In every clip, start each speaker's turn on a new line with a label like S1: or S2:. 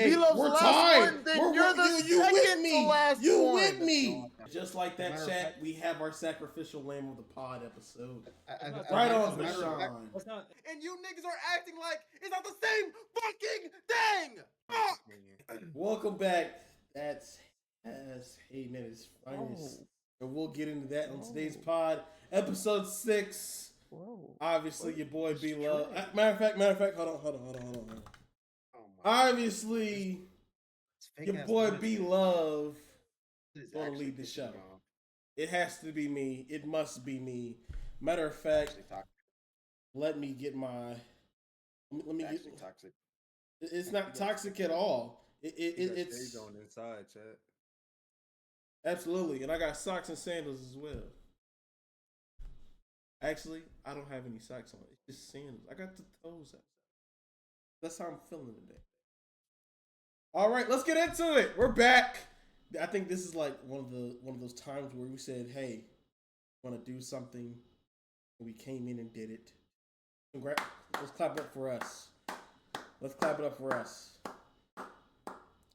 S1: B-Love's the last one, then you're the second to last
S2: You
S1: one.
S2: with me? Just like that, chat, we have our sacrificial lamb of the pod episode. Right on, Deshaun.
S3: And you niggas are acting like it's not the same fucking thing.
S2: Welcome back. That's Hey Minutes Finest. And we'll get into that on today's pod. Episode 6.
S1: Whoa.
S2: Obviously, your boy B-Love. Matter of fact, hold on. Obviously, your boy B-Love is going to lead the show. It has to be me. It must be me. Matter of fact, let me get my. Let me get
S3: toxic.
S2: It's not toxic at all. It's
S4: on inside, chat.
S2: Absolutely, and I got socks and sandals as well. Actually, I don't have any socks on. It's just sandals. I got the toes out. That's how I'm feeling today. All right, let's get into it. We're back. I think this is like one of those times where we said, "Hey, we want to do something," and we came in and did it. Congrats! Let's clap it up for us. Let's clap it up for us.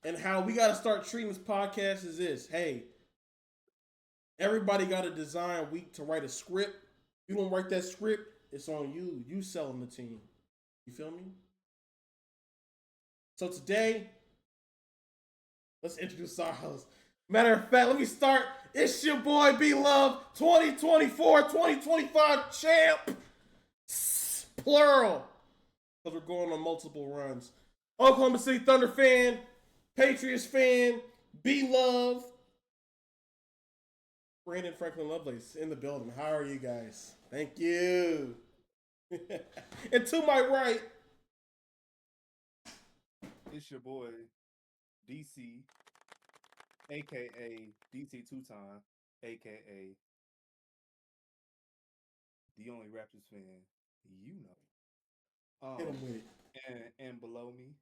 S2: And how we got to start treating this podcast is this: hey, everybody got a design week to write a script. You don't write that script, it's on you. You selling the team. You feel me? So today, let's introduce our host. Matter of fact, let me start. It's your boy B-Love, 2024-2025 champ. Plural. Because we're going on multiple runs. Oklahoma City Thunder fan, Patriots fan, B-Love. Brandon Franklin Lovelace in the building. How are you guys? Thank you. And to my right,
S4: it's your boy, DC, a.k.a. DC two-time, a.k.a. the only Raptors fan you know.
S2: hit him with it.
S4: And below me.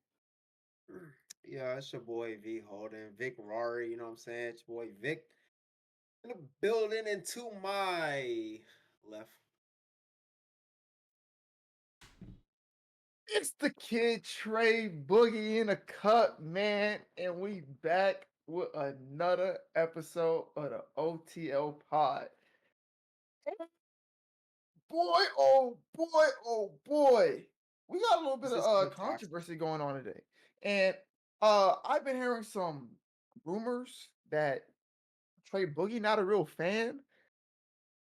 S3: Yeah, it's your boy V Holden, Vic Rari, you know what I'm saying? It's your boy Vic in the building, and to my left.
S1: It's the kid Trey Boogie in a cup, man, and we back with another episode of the OTL pod. Boy, oh boy, we got a little bit of controversy going on today, and I've been hearing some rumors that Trey Boogie not a real fan,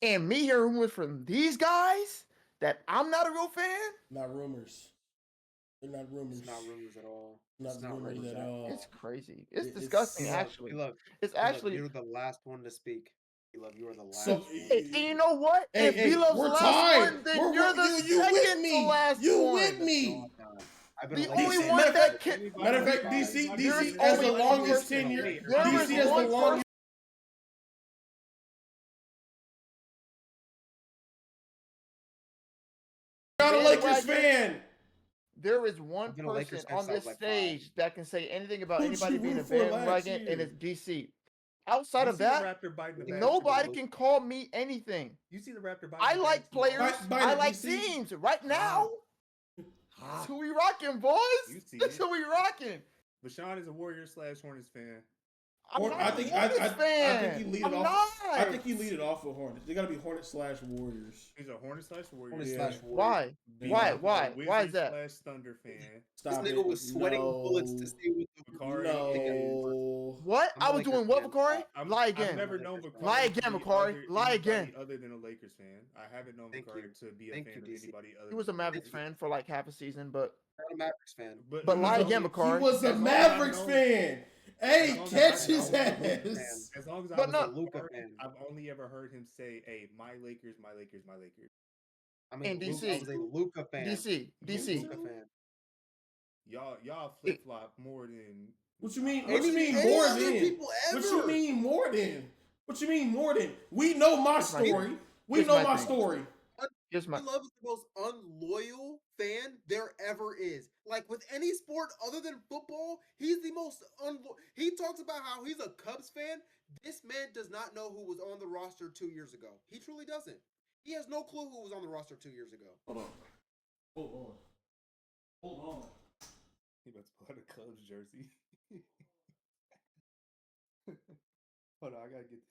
S1: and me hearing rumors from these guys that I'm not a real fan.
S2: Not rumors. They're not rumors.
S3: It's not rumors at all.
S2: Not rumors at all.
S1: It's crazy. It's disgusting, actually.
S3: Look,
S1: it's actually.
S3: You're the last one to speak. Love, you are the last.
S1: So, and you know what? If B-Love's the last one, then you're the second to last one.
S2: You with me?
S1: The only one that can.
S2: Matter of fact, DC has the longest tenure. DC has the longest. Not a Lakers fan.
S1: There is one person on this stage that can say anything about anybody being a bandwagon, and it's DC. Outside of that, nobody can call me anything.
S4: You see the Raptor biting.
S1: I like players. I like teams. Right now, that's who we rocking, boys. That's who we rocking.
S4: But Sean is a Warriors/Hornets fan.
S2: I think you lead it off. I think you lead it off with Hornets. They gotta be Hornets/Warriors.
S4: He's a Hornets/Warriors.
S3: Hornets/Warriors.
S1: Why? Why is that?
S4: Thunder fan.
S3: Stop this nigga was sweating bullets to see what the
S4: Bakari.
S2: No.
S1: What? I was doing what, Bakari? Lie again.
S4: I've never known Bakari.
S1: Lie again, Bakari. Lie again.
S4: Other than a Lakers fan, I haven't known Bakari to be a fan of anybody other.
S1: He was a Mavericks fan for like half a season, but.
S3: Not a Mavericks fan.
S1: But lie again, Bakari.
S2: He was a Mavericks fan. Hey, catch his ass.
S4: As long as I was a Luka fan, I've only ever heard him say, "Hey, my Lakers, my Lakers, my Lakers."
S3: I mean,
S1: and DC.
S3: I was a Luka fan.
S1: DC.
S3: Luka fan.
S4: Y'all flip flop more than.
S2: What you mean? What you mean more than? What you mean more than? What you mean more than? We know my story. We know my story.
S3: B-Love is the most unloyal fan there ever is. Like with any sport other than football, he's the most unloyal. He talks about how he's a Cubs fan. This man does not know who was on the roster 2 years ago. He truly doesn't. He has no clue who was on the roster 2 years ago.
S2: Hold on.
S4: He about to pull out a Cubs jersey. Hold on, I gotta get.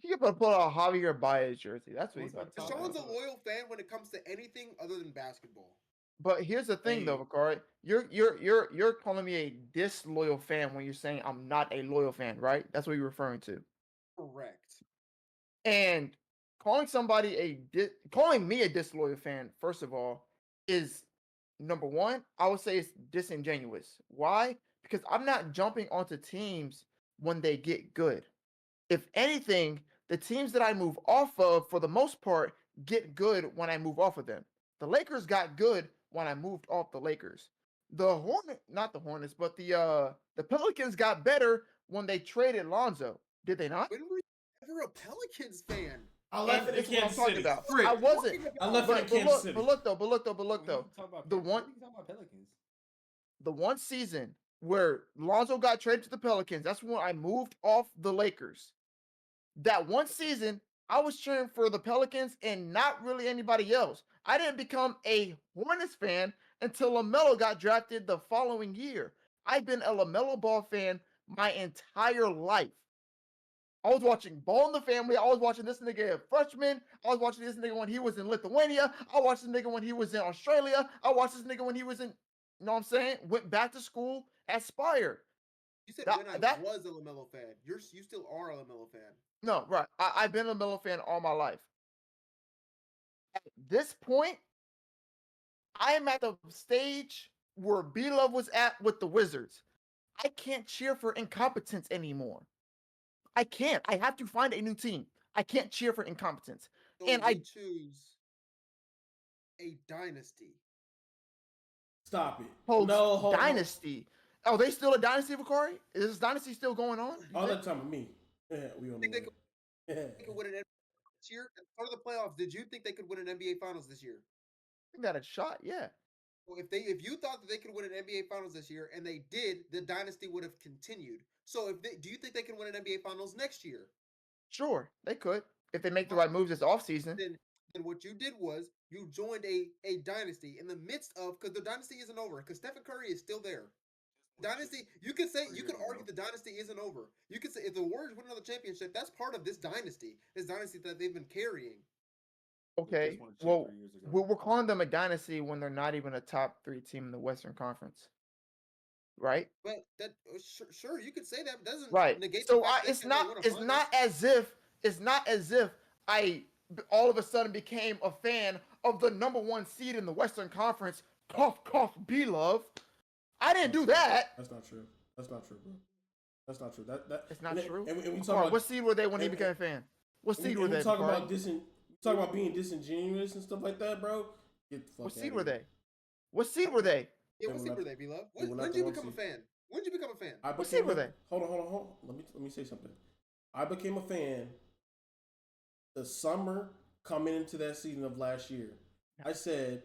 S1: You can pull out a Javier Baez jersey. That's what he's about to
S3: Sean's
S1: do.
S3: a loyal fan when it comes to anything other than basketball.
S1: But here's the thing, though, Vakari. You're calling me a disloyal fan when you're saying I'm not a loyal fan, right? That's what you're referring to.
S3: Correct.
S1: And calling me a disloyal fan, first of all, is number one. I would say it's disingenuous. Why? Because I'm not jumping onto teams when they get good. If anything, the teams that I move off of, for the most part, get good when I move off of them. The Lakers got good when I moved off the Lakers. Not the Hornets, but the Pelicans got better when they traded Lonzo. Did they not?
S3: When were you ever a Pelicans fan?
S2: I left it in Kansas City.
S1: I wasn't.
S2: I left it in Kansas City.
S1: But look though. The one
S4: Talking about Pelicans.
S1: The one season where Lonzo got traded to the Pelicans, that's when I moved off the Lakers. That one season, I was cheering for the Pelicans and not really anybody else. I didn't become a Hornets fan until LaMelo got drafted the following year. I've been a LaMelo Ball fan my entire life. I was watching Ball in the Family. I was watching this nigga a freshman. I was watching this nigga when he was in Lithuania. I watched this nigga when he was in Australia. I watched this nigga when he was in, you know what I'm saying? Went back to school at Spire.
S3: You said when I was a LaMelo fan. You still are a LaMelo fan.
S1: No, right. I've been a LaMelo fan all my life. At this point, I am at the stage where B-Love was at with the Wizards. I can't cheer for incompetence anymore. I can't. I have to find a new team. I can't cheer for incompetence.
S3: So
S1: and I
S3: choose a dynasty.
S2: Stop it.
S3: No,
S1: dynasty. Oh, they still a dynasty, Vakari? Is this dynasty still going on?
S2: All that time with me. Yeah, we on
S3: think they could win an NBA this year? As part of the playoffs, did you think they could win an NBA Finals this year?
S1: I think that a shot, yeah.
S3: Well, if you thought that they could win an NBA Finals this year and they did, the dynasty would have continued. So do you think they can win an NBA Finals next year?
S1: Sure, they could if they make the right moves this offseason.
S3: Then what you did was you joined a dynasty in the midst of, because the dynasty isn't over, because Stephen Curry is still there. Dynasty, you could argue the dynasty isn't over. You could say if the Warriors win another championship, that's part of this dynasty that they've been carrying.
S1: Okay, well, we're calling them a dynasty when they're not even a top 3 team in the Western Conference, right?
S3: But that sure you could say that, but doesn't negate.
S1: So it's not as if I all of a sudden became a fan of the number 1 seed in the Western Conference. Cough, cough, B-Love. I didn't do that.
S2: That's not true. That's not true, bro. That's not true.
S1: It's not true.
S2: And we talk about,
S1: what seed were they when he became a fan? What seed were they?
S2: Talk about being disingenuous and stuff like that, bro. Get the fuck
S1: what
S2: out
S1: seed
S2: of
S1: were
S2: here.
S1: they? What seed were they?
S3: Yeah, what seed were they, B-Love? When did you become a fan? When did you become a fan?
S1: What seed were they?
S2: Hold on. Let me say something. I became a fan the summer coming into that season of last year. I said,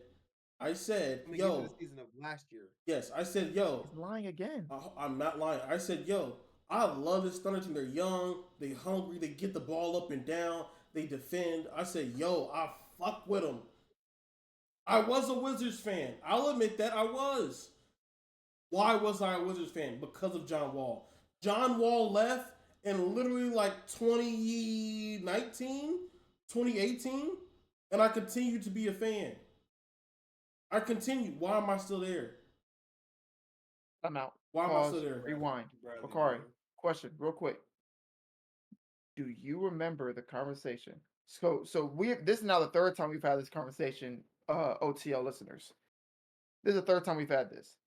S2: yo.
S3: The season of last year.
S2: Yes, I said, yo.
S1: He's lying again.
S2: I'm not lying. I said, yo, I love this Thunder team. They're young, they hungry, they get the ball up and down, they defend. I said, yo, I fuck with them. I was a Wizards fan. I'll admit that I was. Why was I a Wizards fan? Because of John Wall. John Wall left in literally like 2019, 2018, and I continued to be a fan. I continued. Why am I still there?
S1: I'm out.
S2: Why am I still there?
S1: Rewind. Bakari, question, real quick. Do you remember the conversation? So this is now the 3rd time we've had this conversation, OTL listeners. This is the 3rd time we've had this.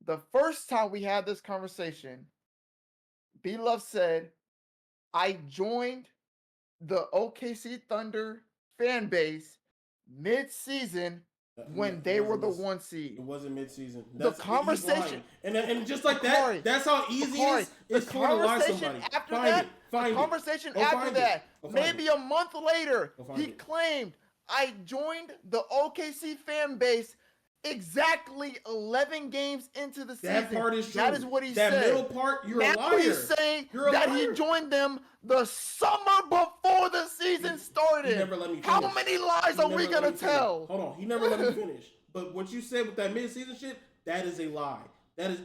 S1: The first time we had this conversation, B-Love said, I joined the OKC Thunder fan base mid-season when they were the 1 seed.
S2: It wasn't mid-season.
S1: The conversation.
S2: And just like that, that's how easy it is to lie somebody.
S1: The conversation after that, maybe a month later, he claimed, I joined the OKC fan base exactly 11 games into the season.
S2: That part is true.
S1: That is what he said.
S2: That middle part, you're a liar.
S1: Now he's saying that he joined them the summer before the season started.
S2: He never let me finish.
S1: How many lies are we going to tell?
S2: Hold on. He never let me finish. But what you said with that mid-season shit, That is a lie. That is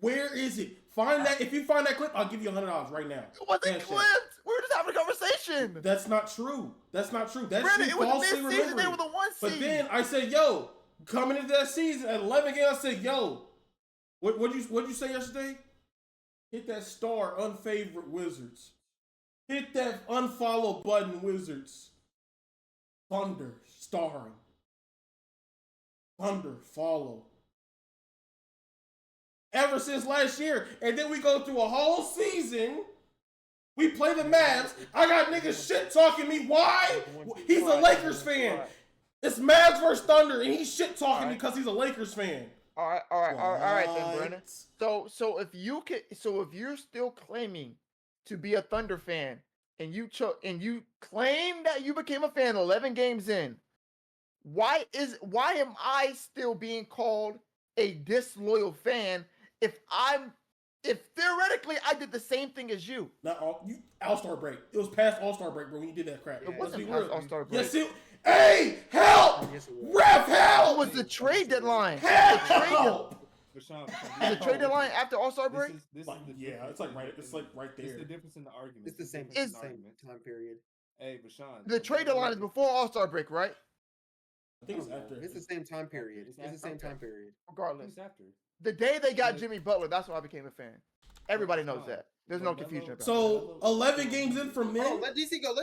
S2: where is it? Find that. If you find that clip, I'll give you $100 right now.
S1: It wasn't clipped. We were just having a conversation.
S2: That's not true. That's not true. That's
S1: Brandon,
S2: you
S1: it was
S2: falsely
S1: mid-season. They
S2: remembering.
S1: were the 1 seed.
S2: But then I said, yo, coming into that season at 11 games, I said, yo, what'd you say yesterday? Hit that star, unfavorite Wizards. Hit that unfollow button, Wizards. Thunder, starring. Thunder, follow. Ever since last year. And then we go through a whole season. We play the Mavs. I got niggas shit talking me. Why? He's a Lakers fan. It's Mavs versus Thunder, and he's shit talking me because he's a Lakers fan.
S1: All right, then, Brandon. So if you're still claiming to be a Thunder fan, and you claim that you became a fan 11 games in, why am I still being called a disloyal fan if theoretically I did the same thing as you?
S2: Not All-Star break. It was past All-Star break, bro, when you did that crap.
S1: It wasn't past All-Star break.
S2: Yes, hey, help! Ref, help!
S1: It was the trade deadline.
S2: Help!
S1: The trade deadline after All-Star break?
S2: It's like right there.
S4: It's the difference in the argument.
S3: It's the same time period.
S4: Hey, Bashan.
S1: The trade deadline is before All-Star break, right?
S2: I think it's after.
S3: It's the same time period. It's the same time period.
S1: Regardless.
S4: It's after.
S1: The day they got Jimmy Butler, that's when I became a fan. Everybody knows that. There's no confusion about it.
S2: So 11 games in for men.
S3: Oh, let DC go.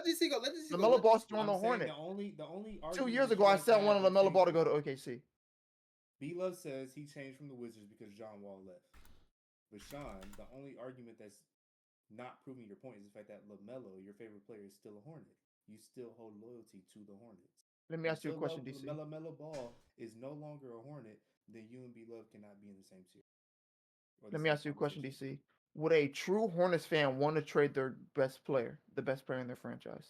S1: LaMelo Ball's joined the Hornet.
S4: The only
S1: 2 years ago, I said I wanted LaMelo Ball to go to OKC.
S4: B-Love says he changed from the Wizards because John Wall left. But Sean, the only argument that's not proving your point is the fact that LaMelo, your favorite player, is still a Hornet. You still hold loyalty to the Hornets.
S1: Let me ask you a question, DC.
S4: LaMelo Ball is no longer a Hornet, then you and B-Love cannot be in the same series.
S1: Let me ask you a question, DC. Would a true Hornets fan want to trade their best player, the best player in their franchise?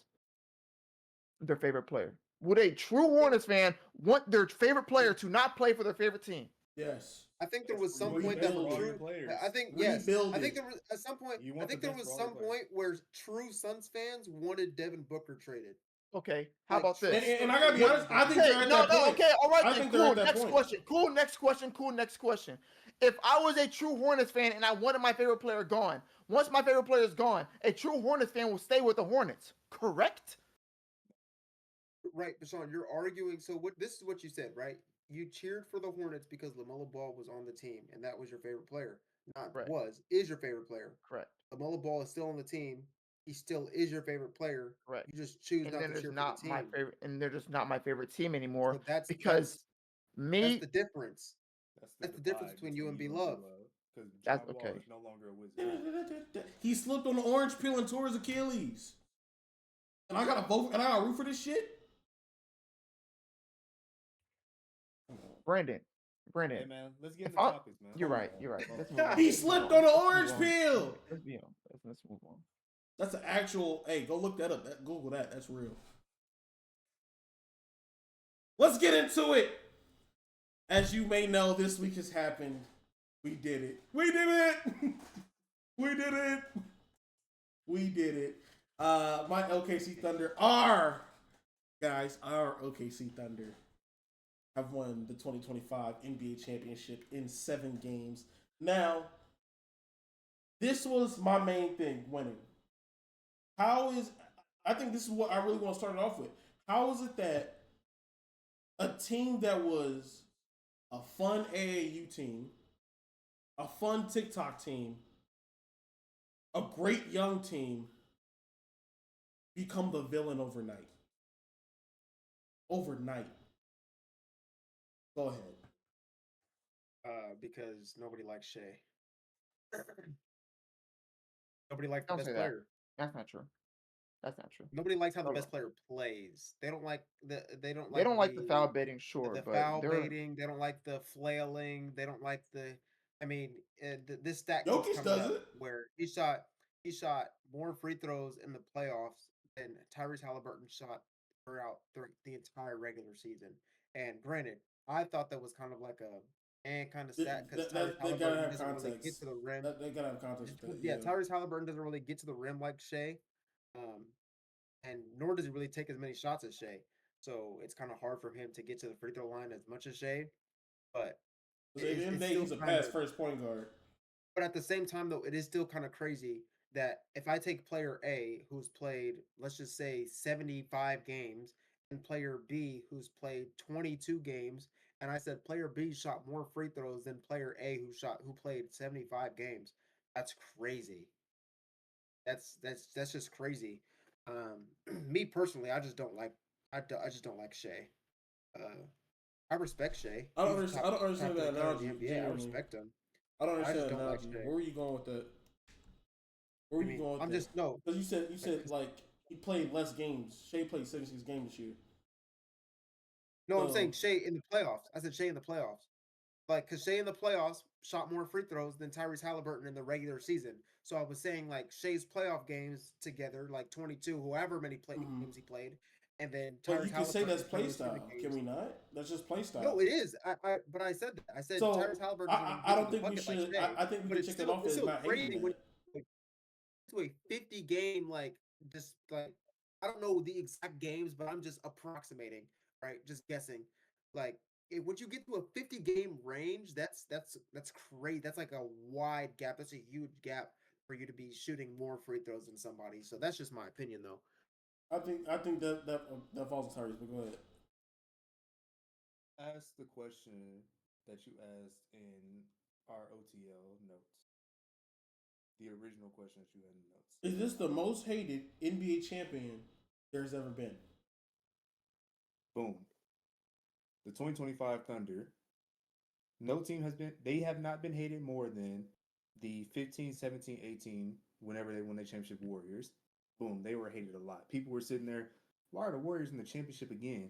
S1: Their favorite player. Would a true Hornets fan want their favorite player to not play for their favorite team?
S2: Yes.
S3: I think there was some point that true. I think yes. I think there was at some point. I think there was some point where true Suns fans wanted Devin Booker traded.
S1: Okay, how about this?
S2: And I gotta be honest, I think they're at that point.
S1: Okay, all right, then, cool. Next question. If I was a true Hornets fan and I wanted my favorite player gone, once my favorite player is gone, a true Hornets fan will stay with the Hornets, correct?
S3: Right, Bashan, you're arguing. So this is what you said, right? You cheered for the Hornets because LaMelo Ball was on the team, and that was your favorite player. Is your favorite player.
S1: Correct.
S3: LaMelo Ball is still on the team. He still is your favorite player.
S1: Right.
S3: You just choose not to cheer for the team.
S1: They're just not my favorite team anymore.
S3: So that's
S1: because
S3: that's the difference.
S4: That's
S3: the difference between you and B-Love.
S4: Because
S1: that's
S4: John
S1: okay.
S4: Wall is no longer a Wizard.
S2: He slipped on the orange peel and tore his Achilles. And I gotta vote and I gotta root for this shit.
S1: Brandon.
S4: Hey man, let's get into topics, man.
S1: You're right.
S2: He slipped on the orange peel.
S1: Let's move on.
S2: That's an actual. Hey, go look that up. Google that. That's real. Let's get into it. As you may know, this week has happened. We did it. We did it. We did it. We did it. My OKC Thunder our OKC Thunder have won the 2025 NBA championship in 7 games. Now, this was my main thing, winning. I think this is what I really want to start it off with. How is it that a team that was a fun AAU team, a fun TikTok team, a great young team, become the villain overnight? Go ahead.
S3: Because nobody likes Shea. Nobody likes the best player.
S1: That's not true.
S3: Nobody likes how the best player plays. They don't like the
S1: foul baiting, sure.
S3: The foul baiting. They don't like the flailing. They don't like the. I mean, this stat
S2: Jokic does it.
S3: Where he shot more free throws in the playoffs than Tyrese Halliburton shot throughout the entire regular season. And granted, I thought that was kind of like a kind of stat because Tyrese Halliburton doesn't really get to the rim.
S2: They gotta have context.
S3: Tyrese Halliburton doesn't really get to the rim like Shea, and nor does he really take as many shots as Shea. So it's kind of hard for him to get to the free throw line as much as Shea. But
S2: Because at the end of the
S3: it's
S2: day,
S3: still
S2: he's a
S3: kind
S2: pass
S3: of.
S2: first point guard.
S3: But at the same time, though, it is still kind of crazy that if I take player A, who's played, let's just say, 75 games, and player B, who's played 22 games, and I said player B shot more free throws than player A, who played 75 games, that's crazy. That's just crazy. Me personally, I just don't like. I just don't like Shea. Uh, I respect Shea.
S2: I don't
S3: He's
S2: understand.
S3: top
S2: I don't
S3: top
S2: understand that
S3: three player in the
S2: analogy.
S3: NBA. I
S2: Genuinely,
S3: respect him.
S2: I don't
S3: I
S2: understand
S3: just
S2: that
S3: don't like
S2: analogy.
S3: Shea.
S2: Where were you going with that? Where
S3: I
S2: were you
S3: mean,
S2: going with
S3: I'm
S2: that?
S3: just no.
S2: Because you
S3: Like,
S2: said like he played less games. Shea played 76 games this year.
S3: no, I'm saying
S2: So
S3: Shea in the playoffs. I said Shea in the playoffs. Like, because Shea in the playoffs shot more free throws than Tyrese Halliburton in the regular season. So I was saying, like, Shea's playoff games together, like 22, however many
S2: mhm.
S3: games he played, and then
S2: But you
S3: Tyrese
S2: can say that's
S3: Halliburton's
S2: play
S3: regular season
S2: style, can
S3: games.
S2: we not? That's just play style.
S3: No, it is. But I said that. I said Tyrese
S2: So
S3: Halliburton doesn't
S2: I
S3: give you
S2: don't
S3: the
S2: think we
S3: bucket like
S2: should.
S3: Shea,
S2: I think we
S3: but
S2: can check that off
S3: it's
S2: as
S3: still
S2: not hating
S3: crazy when
S2: that.
S3: you to a 50 game, like, just like, I don't know the exact games, but I'm just approximating, right? Just guessing. Like, once you get to a 50 game range, that's great. That's like a wide gap. That's a huge gap for you to be shooting more free throws than somebody. So that's just my opinion, though.
S2: I think that falls on Tyrese. But go ahead.
S4: Ask the question that you asked in our OTL notes. The original question that you had in the notes.
S2: Is this the most hated NBA champion there's ever been?
S4: Boom. The 2025 Thunder. No team has been. They have not been hated more than the 15, 17, 18. Whenever they won the championship, Warriors. Boom. They were hated a lot. People were sitting there. Why are the Warriors in the championship again?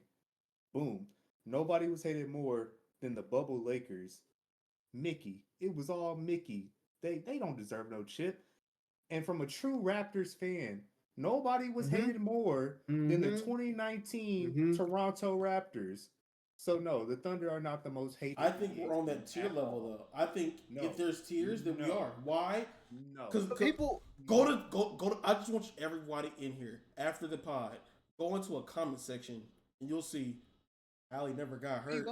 S4: Boom. Nobody was hated more than the bubble Lakers. Mickey. It was all Mickey. They don't deserve no chip. And from a true Raptors fan, nobody was
S3: Mm-hmm.
S4: hated more than the
S3: Mm-hmm.
S4: 2019
S3: Mm-hmm.
S4: Toronto Raptors. So no, the Thunder are not the most hated.
S2: I think
S4: NBA
S2: we're on
S4: team
S2: that tier
S4: at
S2: level
S4: all.
S2: though. I think
S4: No.
S2: if there's tiers, then we
S4: No.
S2: are. Why?
S4: No.
S2: Because
S3: People,
S2: go to. I just want everybody in here after the pod. Go into a comment section and you'll see Hallie never got hurt.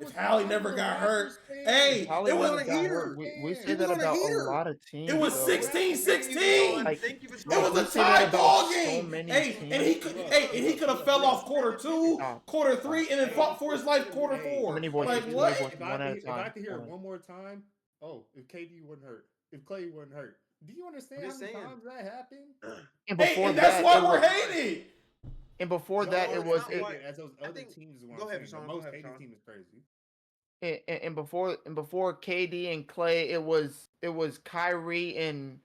S2: If Hallie never got hurt, hey,
S1: Holly
S2: it was
S1: never
S3: a
S1: got
S3: hater.
S1: hurt. We
S3: He
S1: say
S3: was
S1: that
S3: on a
S1: about a
S3: heater.
S1: lot of
S2: it
S1: teams.
S2: was
S1: though.
S2: 16-16.
S1: Like,
S3: Thank you for
S2: It
S3: showing
S2: was
S1: we
S2: a
S1: say that
S2: tie
S1: about
S2: ball
S1: so
S2: game.
S1: many
S2: Hey, and he
S1: teams.
S2: could. Hey, and he could have fell off quarter 2,
S1: Stop.
S2: quarter 3, and then fought for his life quarter
S4: Hey,
S2: 4.
S1: Too many
S2: Like
S1: voices. Too
S2: what?
S1: many voices. One at a
S4: If I
S1: time.
S4: could hear
S1: One
S4: it
S1: at-
S4: one more time, if KD wasn't hurt, if Clay wasn't hurt, do you understand
S3: I'm
S4: how
S3: just
S4: many
S3: saying.
S4: times that happened?
S1: And
S2: Hey,
S1: before
S2: and that's
S1: that,
S2: why
S1: it
S2: we're
S1: was.
S2: hated.
S1: And before
S4: Y'all
S1: that,
S4: are
S1: it
S4: as
S1: was.
S3: not
S1: It,
S3: why-
S4: as those
S3: I
S4: other
S3: think-
S4: teams. Is what
S3: go
S4: I'm
S3: ahead,
S4: saying.
S3: Sean,
S4: The
S3: go
S4: most
S3: ahead,
S4: hated
S3: Sean.
S4: team is crazy.
S1: and before KD and Clay, it was Kyrie and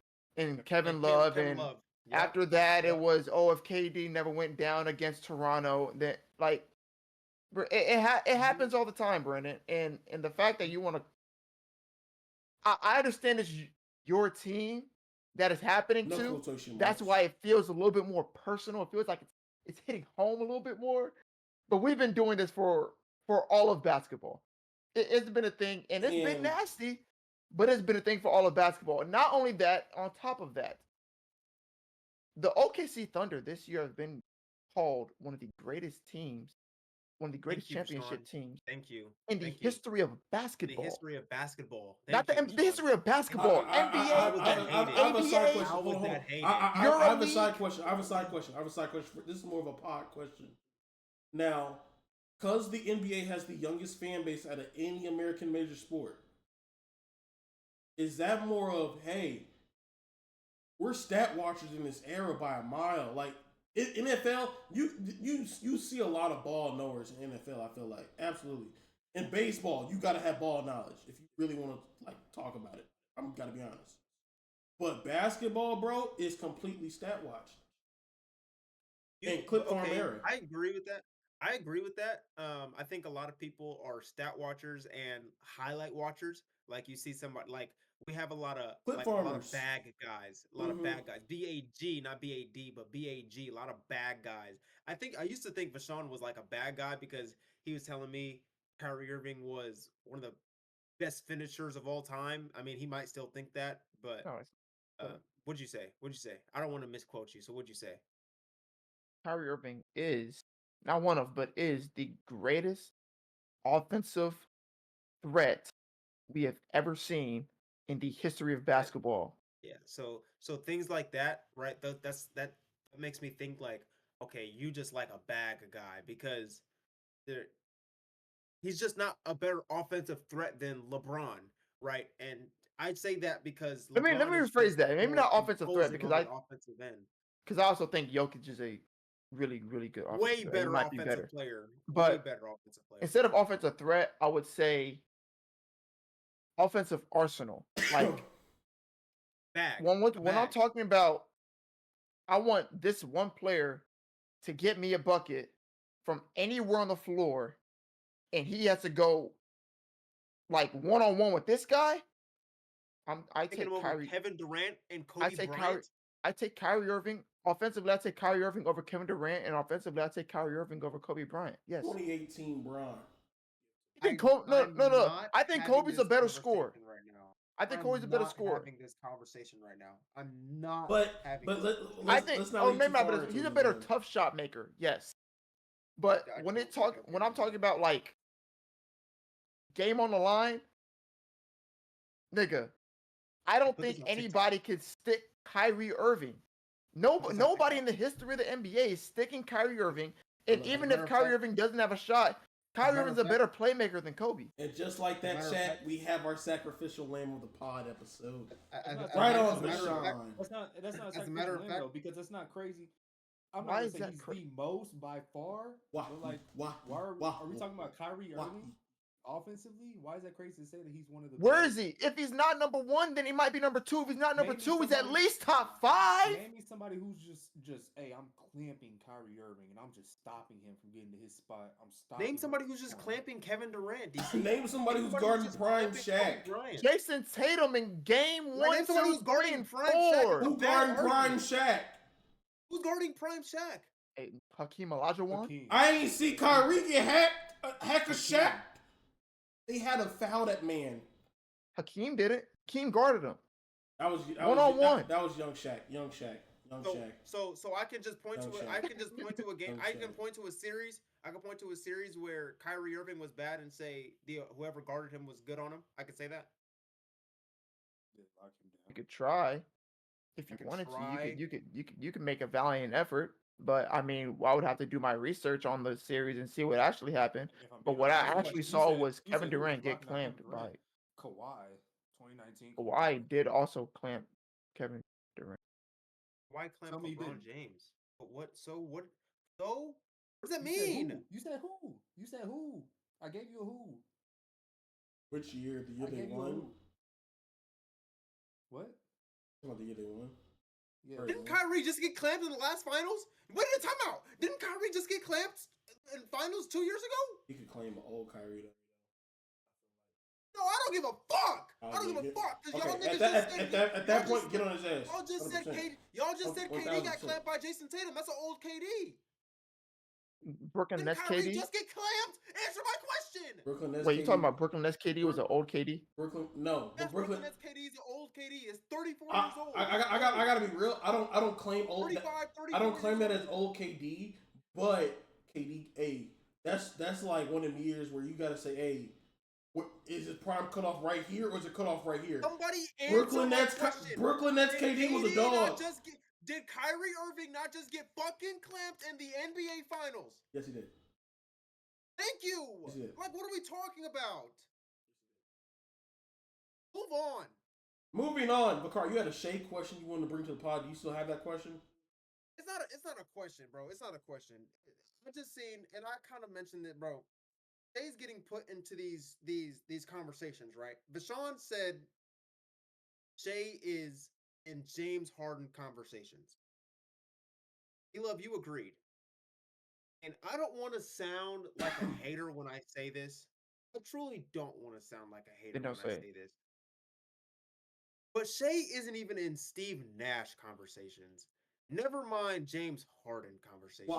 S1: Kevin Love,
S3: Kevin
S1: and
S3: Love. Yep.
S1: after that, it
S3: Yep.
S1: was if KD never went down against Toronto, then like it happens all the time, Brendan, and the fact that you want to, I understand it's your team that is happening
S2: No
S1: to.
S2: quotation
S1: That's
S2: marks.
S1: why it feels a little bit more personal. It feels like it's hitting home a little bit more. But we've been doing this for all of basketball. It's been a thing, and it's been
S2: And
S1: nasty, but it's been a thing for all of basketball. And not only that, on top of that, the OKC Thunder this year have been called one of the greatest teams, one of the greatest
S3: Thank you,
S1: championship
S3: Sean.
S1: teams
S3: Thank you.
S1: in the
S3: Thank you.
S1: history of
S3: The
S1: basketball.
S3: history of basketball.
S1: Not
S3: Thank you,
S1: the history of basketball. NBA,
S3: How was that hated?
S2: I have a side
S1: ABA,
S2: question.
S3: How was
S2: Hold on.
S3: that hated?
S2: I have a side
S1: EuroLeague.
S2: question. I have a side question. This is more of a pod question. Now, because the NBA has the youngest fan base out of any American major sport, is that more of, hey, we're stat watchers in this era by a mile? Like NFL, you see a lot of ball knowers in NFL. I feel like absolutely. In baseball, you got to have ball knowledge if you really want to like talk about it. I'm got to be honest. But basketball, bro, is completely stat watch. And clip farm era.
S3: I agree with that. I think a lot of people are stat watchers and highlight watchers. Like you see somebody like we have a lot of
S2: Clip
S3: like a lot of
S2: farmers.
S3: bag guys, a lot of
S2: Mhm.
S3: bag guys. BAG, not BAD, but BAG. A lot of bag guys. I used to think Vashawn was like a bad guy because he was telling me Kyrie Irving was one of the best finishers of all time. I mean, he might still think that, but
S1: No,
S3: what'd you say? What'd you say? I don't want to misquote you. So what'd you say?
S1: Kyrie Irving is not one of, but is the greatest offensive threat we have ever seen in the history of basketball.
S3: Yeah. So things like that, right? That makes me think like, okay, you just like a bag of guy because there he's just not a better offensive threat than LeBron, right? And I'd say that because
S1: Let me
S3: LeBron is
S1: rephrase
S3: just
S1: that. Maybe
S3: more
S1: not offensive threat
S3: imposing
S1: because
S3: on the offensive end.
S1: I also think Jokic is a really good offensive
S3: Way
S1: player.
S3: better
S1: He might be
S3: offensive
S1: better.
S3: player.
S1: But
S3: Way better offensive player.
S1: instead of offensive threat, I would say offensive arsenal. Like
S3: Bag.
S1: when I'm talking about, I want this one player to get me a bucket from anywhere on the floor, and he has to go like one-on-one with this guy. I
S3: Taking him
S1: take
S3: over
S1: Kyrie.
S3: Kevin Durant and
S1: I
S3: Kobe
S1: take
S3: Bryant.
S1: Kyrie. I take Kyrie Irving. Offensively, I take Kyrie Irving over Kevin Durant, and offensively, I take Kyrie Irving over Kobe Bryant. Yes.
S2: 2018 Bron.
S1: I think Kobe. No.
S3: not
S1: I think
S3: having
S1: Kobe's a
S3: this
S1: better scorer.
S3: conversation right now.
S1: I think
S3: I'm
S1: Kobe's a better
S3: not
S1: scorer.
S3: having this conversation right now. I'm not
S2: But
S3: having
S2: but
S3: this
S2: let's not lead
S1: maybe
S2: too
S1: not,
S2: far
S1: but he's
S2: into
S1: a
S2: it
S1: better
S2: then.
S1: tough shot maker. Yes. But when I'm talking about like game on the line, nigga, I don't think anybody could stick Kyrie Irving. Nobody in the history of the NBA is sticking Kyrie Irving. And even if Kyrie Irving doesn't have a shot, Kyrie Irving's a better playmaker than Kobe.
S2: And just like that, chat, we have our sacrificial lamb of the pod episode.
S4: Right
S2: on
S4: That's
S2: Deshaun.
S4: That's not a
S3: As a matter of
S4: sacrificial
S3: fact,
S4: though, because that's not crazy. I'm
S1: Why
S4: not
S1: is
S4: gonna say
S1: that
S4: he's
S1: crazy?
S4: the most by far.
S2: Why?
S4: But like,
S2: Why?
S4: are we talking about Kyrie Irving offensively? Why is that crazy to say that he's one of the?
S1: Where is he? If he's not number one, then he might be number two. If he's not number two, he's at least top 5.
S4: Name me somebody who's just hey, I'm clamping Kyrie Irving and I'm just stopping him from getting to his spot. I'm stopping.
S3: Name somebody who's just clamping Kevin Durant.
S2: Name somebody who's guarding prime Shaq.
S1: Jason Tatum in game 1, 2, 3, and 4.
S2: Who's guarding prime Shaq?
S3: Who's guarding prime Shaq?
S1: Hey, Hakeem Olajuwon.
S2: I ain't see Kyrie get hack a Shaq. They had to foul that man.
S1: Hakeem did it. Hakeem guarded him.
S2: That was
S1: one-on-one.
S2: That was young Shaq.
S3: So I can just point to it. I can just point to a game. I can point to a series. I can point to a series where Kyrie Irving was bad and say whoever guarded him was good on him. I could say that.
S1: You could try if you wanted to. You could make a valiant effort. But I mean, I would have to do my research on the series and see what actually happened. But what I actually saw was Kevin Durant get clamped by
S4: Kawhi. 2019.
S1: Kawhi did also clamp Kevin Durant.
S3: Why clamp LeBron James? But what? So what? So what does that mean?
S4: You said who? You said who? I gave you a who.
S2: Which year? The year they won?
S4: What?
S2: The year they won.
S4: Yeah,
S3: didn't Kyrie just get clamped in the last finals? Wait a time out. Didn't Kyrie just get clamped in finals 2 years ago?
S2: He could claim an old Kyrie though.
S3: No, I don't give a fuck. I don't give a fuck. Cause y'all niggas
S2: at that point, get on his ass.
S3: Y'all just said KD. Y'all just said KD got clamped by Jason Tatum. That's an old KD.
S1: Brooklyn Nets KD
S3: just get clamped. Answer my question.
S2: Brooklyn Nets.
S1: Wait, you talking about Brooklyn Nets KD was an old KD?
S3: Brooklyn Nets KD is an old KD. It's 34 years old.
S2: I gotta be real. I don't claim old. I don't claim that as old KD, but KD, that's like one of them years where you gotta say, hey, is his prime cut off right here or is it cut off right here?
S3: Somebody answer Brooklyn Nets
S2: KD was a dog.
S3: Did Kyrie Irving not just get fucking clamped in the NBA Finals?
S2: Yes, he did.
S3: Thank you.
S2: Yes, he did.
S3: Like, what are we talking about? Move on.
S2: Moving on, Bakar, you had a Shea question you wanted to bring to the pod. Do you still have that question?
S3: It's not a question, bro. It's not a question. I'm just saying, and I kind of mentioned it, bro. Shay's getting put into these conversations, right? Vashon said Shay is in James Harden conversations. Elove, you agreed. And I don't want to sound like a hater when I say this. I truly don't want to sound like a hater when I say this. But Shay isn't even in Steve Nash conversations. Never mind James Harden conversations.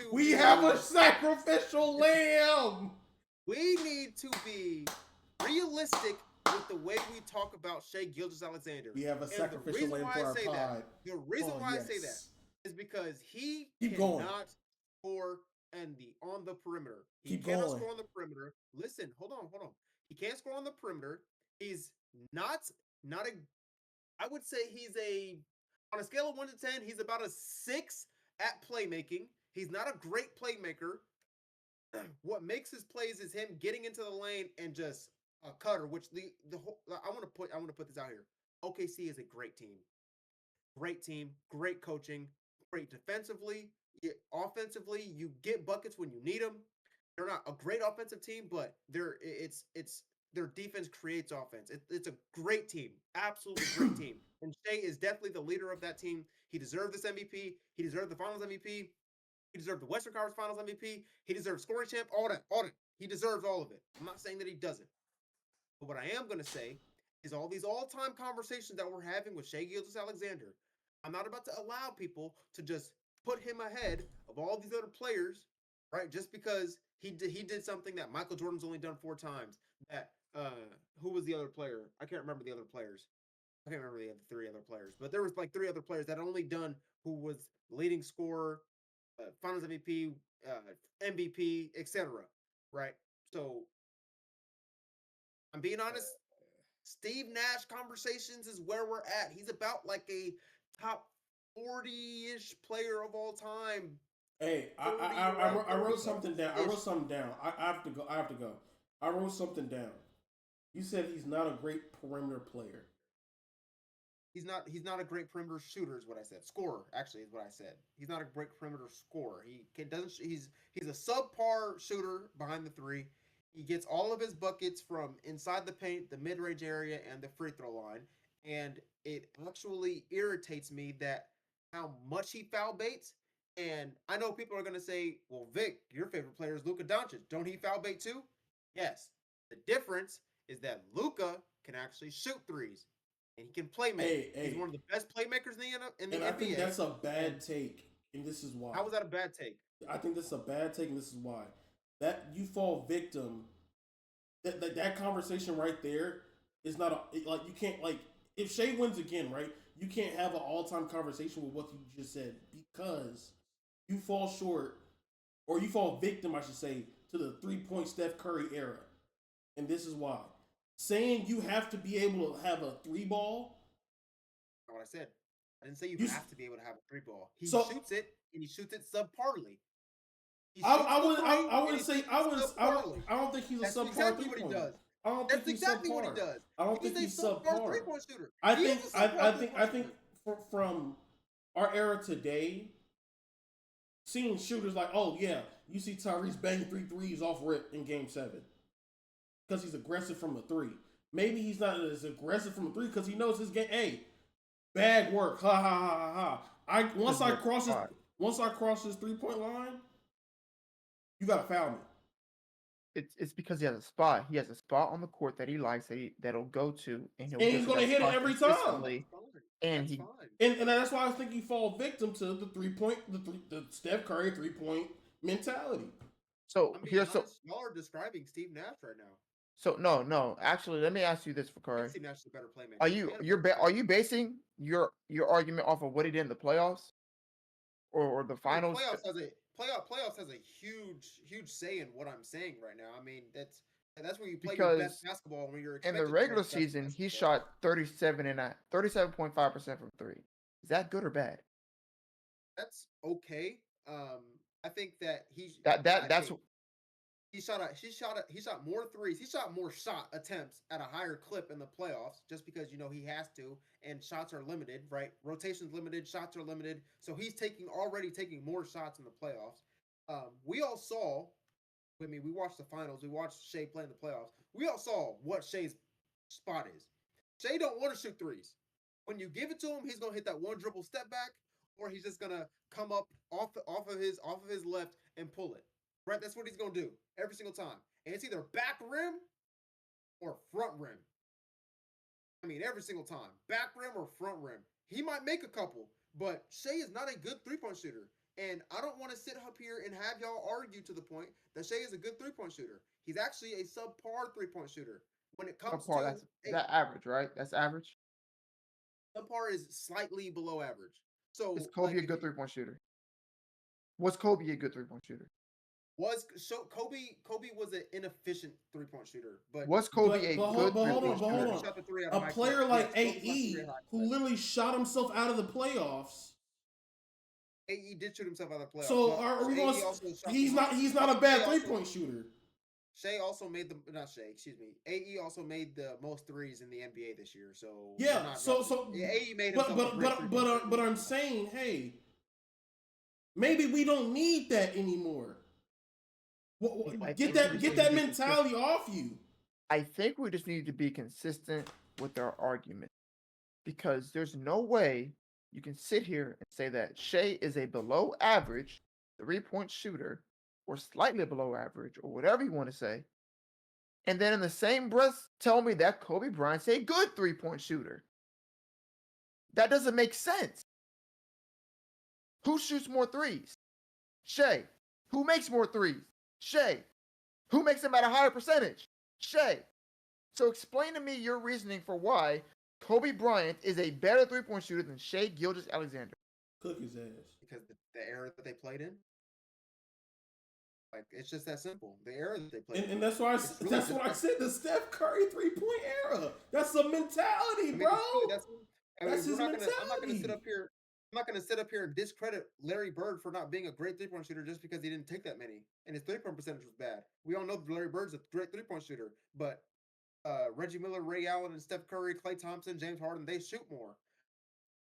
S3: We
S2: have a sacrificial lamb.
S3: We need to be realistic with the way we talk about Shai Gilgeous-Alexander.
S2: We have a sacrificial lamb for our pod.
S3: The reason why I say that is because he cannot score on the perimeter. He
S2: Keep
S3: cannot
S2: going.
S3: score on the perimeter. Listen, hold on. He can't score on the perimeter. He's not a. I would say he's on a scale of 1 to 10. He's about a 6 at playmaking. He's not a great playmaker. What makes his plays is him getting into the lane and just a cutter. Which the whole I want to put this out here. OKC is a great team. Great team, great coaching, great defensively. Offensively, you get buckets when you need them. They're not a great offensive team, but their defense creates offense. It's a great team, absolutely great team. And Shea is definitely the leader of that team. He deserved this MVP. He deserved the Finals MVP. He deserved the Western Conference Finals MVP. He deserved scoring champ. All that. He deserves all of it. I'm not saying that he doesn't. But what I am going to say is all these all-time conversations that we're having with Shai Gilgeous-Alexander, I'm not about to allow people to just put him ahead of all these other players, right? Just because he did something that Michael Jordan's only done 4 times. That who was the other player? I can't remember the other players. I can't remember the other 3 other players, but there was like 3 other players that only done who was leading scorer, Finals MVP, MVP, etc. Right? So I'm being honest. Steve Nash conversations is where we're at. He's about like a top 40-ish player of all time.
S2: Hey, I wrote something down. I wrote something down. I have to go. I wrote something down. You said he's not a great perimeter player.
S3: He's not a great perimeter shooter, is what I said. Scorer, actually, is what I said. He's not a great perimeter scorer. He's a subpar shooter behind the 3. He gets all of his buckets from inside the paint, the mid-range area, and the free throw line. And it actually irritates me that how much he foul baits. And I know people are going to say, well, Vic, your favorite player is Luka Doncic. Don't he foul bait too? Yes. The difference is that Luka can actually shoot threes. And he can play make. He's one of the best playmakers in the NBA.
S2: I think that's a bad take, and this is why.
S3: How was that a bad take?
S2: I think that's a bad take, and this is why. That you fall victim. That conversation right there is not like you can't like if Shea wins again, right? You can't have an all-time conversation with what you just said because you fall short, or you fall victim, I should say, to the 3-point Steph Curry era, and this is why. Saying you have to be able to have a 3-ball.
S3: Not what I said. I didn't say you have to be able to have a 3-ball. He shoots it, and he shoots it subparly.
S2: I wouldn't say I don't think he's a subpar
S3: exactly what he does.
S2: I don't think he's
S3: exactly
S2: subpar.
S3: what he does.
S2: I don't think he's subpar.
S3: 3-point shooter.
S2: I think from our era today, seeing shooters like, oh yeah, you see Tyrese bang 3 threes off rip in Game 7 because he's aggressive from the 3. Maybe he's not as aggressive from the 3 because he knows his game. Hey, bad work. Ha ha ha ha ha. Once I cross his 3-point line, you gotta foul me.
S1: It's because he has a spot. He has a spot on the court that he likes that'll go to, and
S2: he's gonna hit it every time.
S1: And
S2: that's why I think he falls victim to the 3-point, the Steph Curry 3-point mentality.
S1: So
S3: y'all are describing Steve Nash right now.
S1: So no. Actually, let me ask you this, for Curry.
S3: Steve Nash is a better playmaker.
S1: Are you basing your argument off of what he did in the playoffs, or the finals?
S3: Playoffs has a huge say in what I'm saying right now. I mean, that's where you play your best basketball when you're
S1: in the regular season. He shot 37.5% from 3. Is that good or bad?
S3: That's okay. I think that he shot more threes. He shot more shot attempts at a higher clip in the playoffs just because he has to, and shots are limited, right? Rotation's limited, shots are limited. So he's already taking more shots in the playoffs. We all saw, we watched the finals, we watched Shai play in the playoffs. We all saw what Shai's spot is. Shai don't want to shoot threes. When you give it to him, he's gonna hit that one dribble step back, or he's just gonna come up off of his left and pull it. Right, that's what he's gonna do every single time, and it's either back rim or front rim. I mean, every single time, back rim or front rim. He might make a couple, but Shai is not a good 3-point shooter, and I don't want to sit up here and have y'all argue to the point that Shai is a good 3-point shooter. He's actually a subpar 3-point shooter. When it comes to
S1: that's average, right? That's average.
S3: Subpar is slightly below average. So
S1: is Kobe a good 3-point shooter? Was Kobe a good 3-point shooter?
S3: Kobe was an inefficient 3-point shooter, but
S1: Was Kobe a good
S2: but hold
S1: 3-point
S2: on, but
S1: shooter?
S2: hold
S3: Kobe
S2: on.
S3: shot the three out
S2: A
S3: of high
S2: player
S3: clip.
S2: like
S3: Yes, Kobe shot the three
S2: AE,
S3: at high
S2: who
S3: clip.
S2: literally shot himself out of the playoffs.
S3: AE did shoot himself out of the playoffs.
S2: So
S3: but
S2: are we
S3: AE
S2: going?
S3: also shot
S2: He's
S3: the
S2: not.
S3: most-
S2: He's not a
S3: Shea
S2: bad
S3: also-
S2: 3-point shooter.
S3: Shea also made the not Shea, excuse me. AE also made the most threes in the NBA this year. So
S2: Yeah.
S3: they're not
S2: So
S3: relevant. Yeah, AE made
S2: but
S3: himself a great 3-point shooter.
S2: but I'm saying, hey, maybe we don't need that anymore.
S1: I
S2: Get
S1: think we
S2: that
S1: just
S2: get
S1: need to
S2: that
S1: be
S2: mentality off you.
S1: I think we just need to be consistent with our argument, because there's no way you can sit here and say that Shea is a below average 3-point shooter or slightly below average or whatever you want to say, and then in the same breath tell me that Kobe Bryant's a good 3-point shooter. That doesn't make sense. Who shoots more threes? Shea. Who makes more threes? Shea. Who makes them at a higher percentage? Shea. So explain to me your reasoning for why Kobe Bryant is a better 3-point shooter than Shea Gilgeous-Alexander.
S2: Cook his ass.
S3: Because the era that they played in. Like, it's just that simple. The era that they played in.
S2: And that's why I said the Steph Curry 3-point era. That's a mentality, bro. That's his mentality.
S3: I'm not gonna sit up here. I'm not gonna sit up here and discredit Larry Bird for not being a great 3-point shooter just because he didn't take that many and his 3-point percentage was bad. We all know that Larry Bird's a great 3-point shooter, but Reggie Miller, Ray Allen, and Steph Curry, Klay Thompson, James Harden, they shoot more.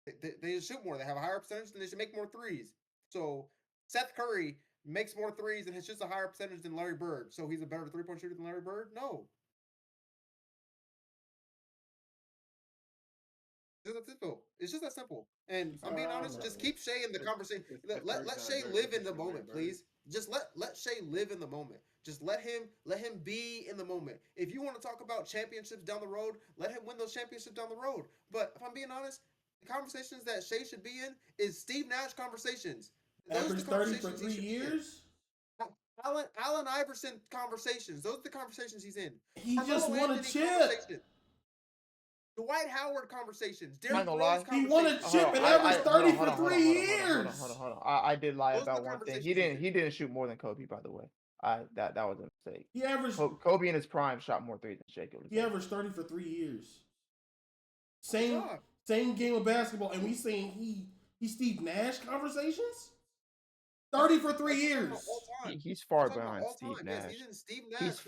S3: They just shoot more. They have a higher percentage, and they should make more threes. So Seth Curry makes more threes and has just a higher percentage than Larry Bird. So he's a better 3-point shooter than Larry Bird? No. It's just that simple. And I'm being honest, just keep Shea in the conversation. Let Shea live in the moment, please. Just let Shea live in the moment. Just let him be in the moment. If you want to talk about championships down the road, let him win those championships down the road. But if I'm being honest, the conversations that Shea should be in is Steve Nash conversations.
S2: Average 30 for 3 years.
S3: Allen Iverson conversations. Those are the conversations he's in.
S2: He
S3: Carmelo
S2: just won a
S3: Anthony
S2: chip.
S3: conversations. Dwight Howard conversations.
S1: I'm not
S3: Derrick
S1: gonna
S3: Rose
S1: lie.
S2: He won a
S3: conversations.
S2: chip and averaged 30 for 3 years.
S1: Hold on. I did lie
S3: Those are
S1: about
S3: the
S1: one thing.
S3: conversations
S1: He didn't shoot more than Kobe, by the way. That was a mistake.
S2: He averaged
S1: Kobe in his prime shot more threes than Shea Gilgeous.
S2: He averaged 30 for 3 years.
S3: Good job.
S2: Same game of basketball, and we saying he Steve Nash conversations? 30 for 3 years.
S1: He's far behind Steve Nash.
S3: Yes, he's in Steve Nash.
S1: He's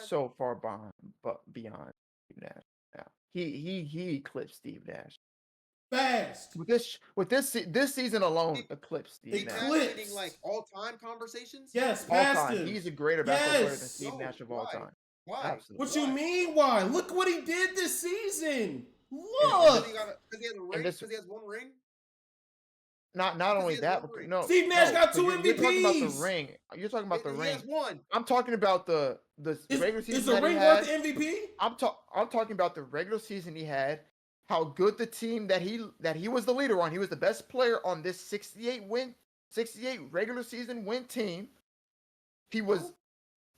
S1: so far behind, but beyond Steve Nash. Now he eclipsed Steve Nash.
S2: Fast.
S1: With this season alone, eclipsed Steve Nash.
S3: Meaning like all-time conversations?
S2: Yes,
S1: All
S2: past
S1: time.
S2: him.
S1: He's a greater basketball player than Steve Nash of all time.
S3: Why?
S1: Absolutely.
S2: What you mean? Why? Look what he did this season. Look.
S3: Because he has one ring.
S1: Not only that, but no.
S2: Steve Nash got 2
S1: You're talking about the
S2: MVPs.
S1: ring. You're talking about the ring.
S3: He has one.
S1: I'm talking about the regular season.
S2: Is the
S1: that
S2: ring
S1: he had.
S2: worth the MVP?
S1: I'm talking about the regular season he had. How good the team that he was the leader on. He was the best player on this 68 regular season win team. He was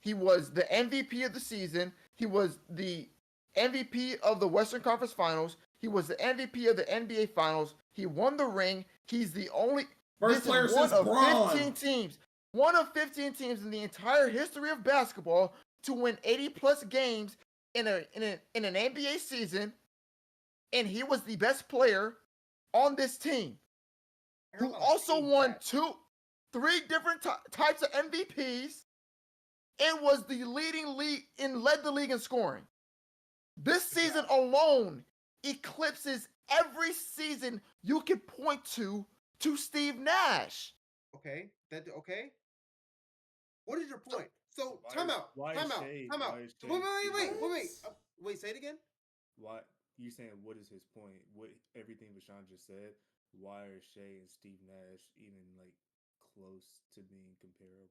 S1: the MVP of the season. He was the MVP of the Western Conference Finals. He was the MVP of the NBA Finals. He won the ring. He's the only
S2: First player since Braun.
S1: 15 teams. One of 15 teams in the entire history of basketball to win 80+ games in an NBA season, and he was the best player on this team. Who also won 3 different types of MVPs and was the led the league in scoring. This season alone eclipses every season you can point to Steve Nash.
S3: Okay. What is your point? So time out. Wait. Wait, say it again.
S4: Why you saying what is his point? What everything Vashawn just said? Why are Shea and Steve Nash even like close to being comparable?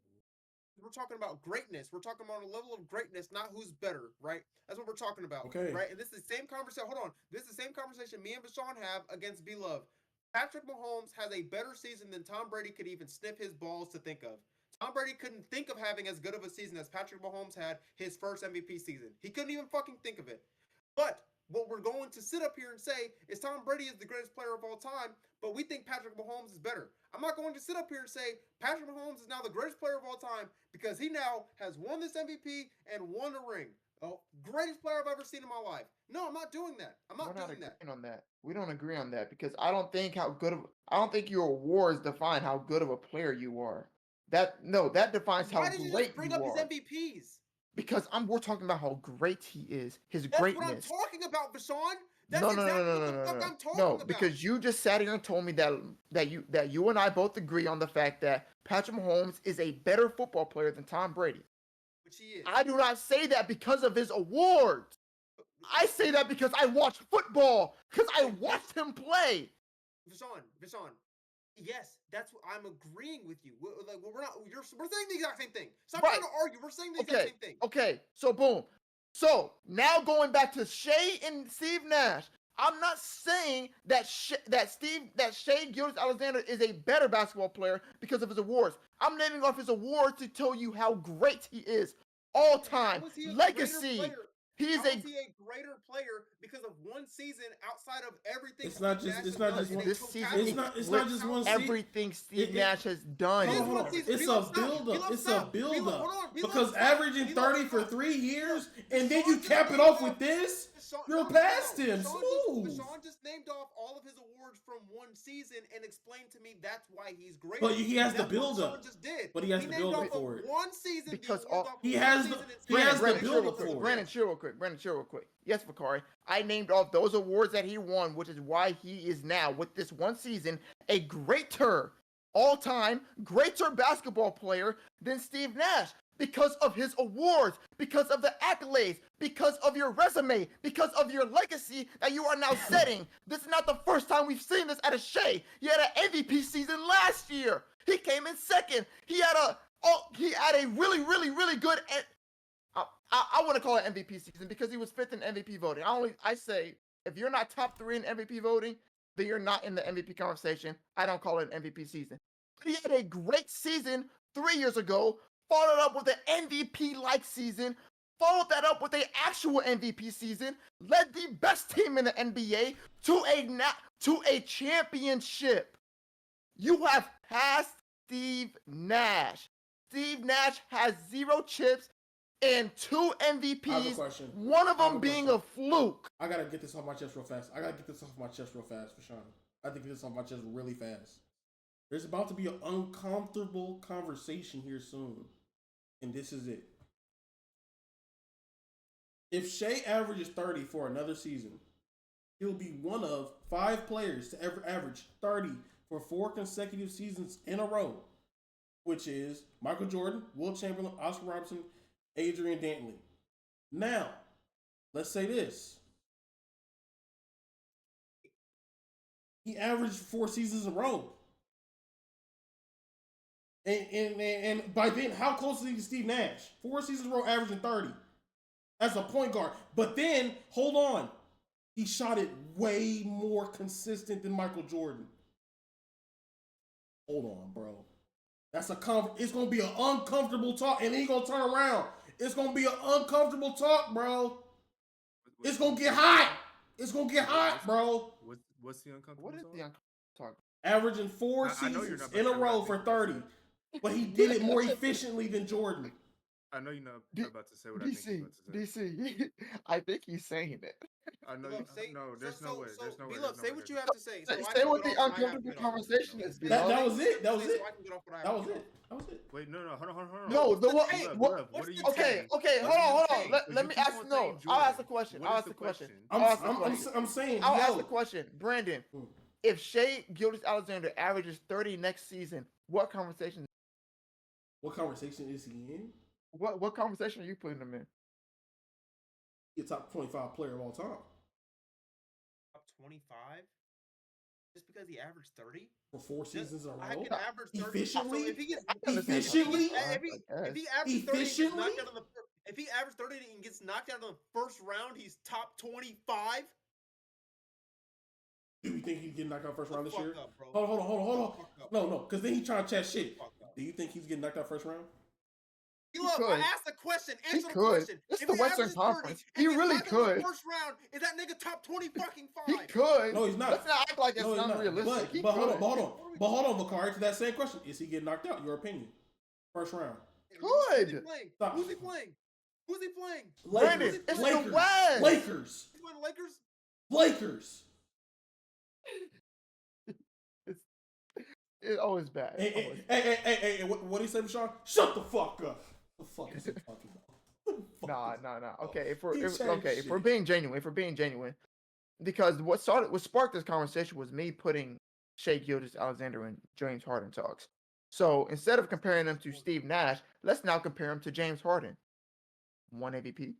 S3: We're talking about greatness. We're talking about a level of greatness, not who's better, right? That's what we're talking about.
S2: Okay.
S3: Right? And this is the same conversation. Hold on. This is the same conversation me and Vashawn have against B-Love. Patrick Mahomes has a better season than Tom Brady could even sniff his balls to think of. Tom Brady couldn't think of having as good of a season as Patrick Mahomes had his first MVP season. He couldn't even fucking think of it. But what we're going to sit up here and say is Tom Brady is the greatest player of all time, but we think Patrick Mahomes is better. I'm not going to sit up here and say Patrick Mahomes is now the greatest player of all time because he now has won this MVP and won a ring. Oh, greatest player I've ever seen in my life. No, I'm not doing that. I'm not doing that.
S1: On that. We don't agree on that because I don't think your awards define how good of a player you are. That defines
S3: Why
S1: how
S3: did you
S1: great
S3: just bring
S1: you
S3: up his
S1: are.
S3: MVPs?
S1: Because we're talking about how great he is, his
S3: That's
S1: greatness.
S3: what I'm talking about, Bashan. That's
S1: No,
S3: exactly what the fuck I'm talking about.
S1: because you just sat here and told me that you and I both agree on the fact that Patrick Mahomes is a better football player than Tom Brady.
S3: Which he is.
S1: I do not say that because of his awards. I say that because I watch football, because I watched him play.
S3: Vishawn, yes, that's what I'm agreeing with you. We're saying the exact same thing. Stop trying to argue. We're saying the exact same thing.
S1: Okay, so boom. So now going back to Shea and Steve Nash, I'm not saying that Shea Gilgeous-Alexander is a better basketball player because of his awards. I'm naming off his awards to tell you how great he is, all time, legacy.
S3: He is a greater player because of one season outside of everything.
S2: It's not just one season.
S1: Everything Steve Nash has done.
S2: It's a build-up. It's a build-up. Because averaging 30 for 3 years and then you cap it off with this, you're past him. Smooth.
S3: Sean just named off all of his awards from one season and explained to me that's why he's great.
S2: But he has the build-up. But he has the build-up for it.
S3: One season
S1: because
S2: he has the build-up for it.
S1: Brandon, chill real quick. Yes, Vakari. I named off those awards that he won, which is why he is now, with this one season, a greater all-time, greater basketball player than Steve Nash. Because of his awards, because of the accolades, because of your resume, because of your legacy that you are now setting. This is not the first time we've seen this out of Shea. He had an MVP season last year. He came in second. He had a really, really, really good. I want to call it MVP season because he was fifth in MVP voting. I say if you're not top 3 in MVP voting, then you're not in the MVP conversation. I don't call it an MVP season. He had a great season 3 years ago. Followed up with an MVP-like season, followed that up with an actual MVP season, led the best team in the NBA to a championship. You have passed Steve Nash. Steve Nash has 0 chips and 2 MVPs, one of them being a fluke.
S2: I gotta get this off my chest real fast. For Sean. I think this off my chest really fast. There's about to be an uncomfortable conversation here soon. And this is it. If Shea averages 30 for another season, he'll be one of 5 players to ever average 30 for 4 consecutive seasons in a row, which is Michael Jordan, Wilt Chamberlain, Oscar Robertson, Adrian Dantley. Now, let's say this. He averaged 4 seasons in a row. And by then, how close is he to Steve Nash? 4 seasons in a row, averaging 30 as a point guard. But then, hold on, he shot it way more consistent than Michael Jordan. Hold on, bro. It's gonna be an uncomfortable talk, and then he gonna turn around. It's gonna be an uncomfortable talk, bro. It's gonna get hot. It's gonna get hot, bro.
S4: What's the uncomfortable?
S1: What is the uncomfortable talk?
S2: Averaging 4 seasons in a row for 30. But he did it more efficiently than Jordan.
S4: I know you're not about to say what I think you're about to say.
S1: DC, I think he's saying it.
S4: I know there's no way. There's no way.
S3: Say what you have to say.
S1: Say what the uncomfortable conversation is.
S2: That was it.
S4: Wait, no, hold on.
S1: No,
S4: what are you saying?
S1: Okay, hold on. Let me ask. No, I'll ask the question.
S2: I'm saying.
S1: I'll ask the question. Brandon, if Shea Gilgeous-Alexander averages 30 next season, what conversation?
S2: What conversation is he in?
S1: What conversation are you putting him in?
S2: He's a top 25 player of all time.
S3: Top 25? Just because he averaged 30?
S2: For 4 seasons in a row?
S3: I can average 30.
S2: Efficiently?
S3: So if he gets
S2: efficiently?
S3: If he averages 30 if he averages 30 and gets knocked out of the first round, he's top 25?
S2: Do you think he's getting knocked out first round this year? Hold on. No, because then he's trying to chat shit. Do you think he's getting knocked out first round?
S3: Love, I asked a question. Answer the
S1: could.
S3: question.
S1: It's
S3: If
S1: the
S3: he
S1: Western
S3: averages
S1: Conference.
S3: 30
S1: He
S3: and gets
S1: really
S3: knocked out in
S1: could.
S3: the first round, is that nigga top 20 fucking
S1: He
S3: 5?
S1: could.
S2: No, he's not.
S1: Let's not act like it's
S2: No, he's not.
S1: unrealistic.
S2: But hold on, Bakari, to that same question. Is he getting knocked out? Your opinion. First round.
S3: Who's he
S1: Could.
S3: playing?
S2: Stop.
S3: Who's he playing? Who's he playing?
S1: Brandon, it's the West.
S2: Lakers.
S3: He's playing the Lakers?
S2: Lakers.
S1: It's always bad.
S2: Hey, what do you say, Sean? Shut the fuck up. What the fuck is he talking about?
S1: Nah. Okay, if we're being genuine, because what sparked this conversation was me putting Shea Gilgeous-Alexander and James Harden talks. So instead of comparing them to Steve Nash, let's now compare him to James Harden. One MVP.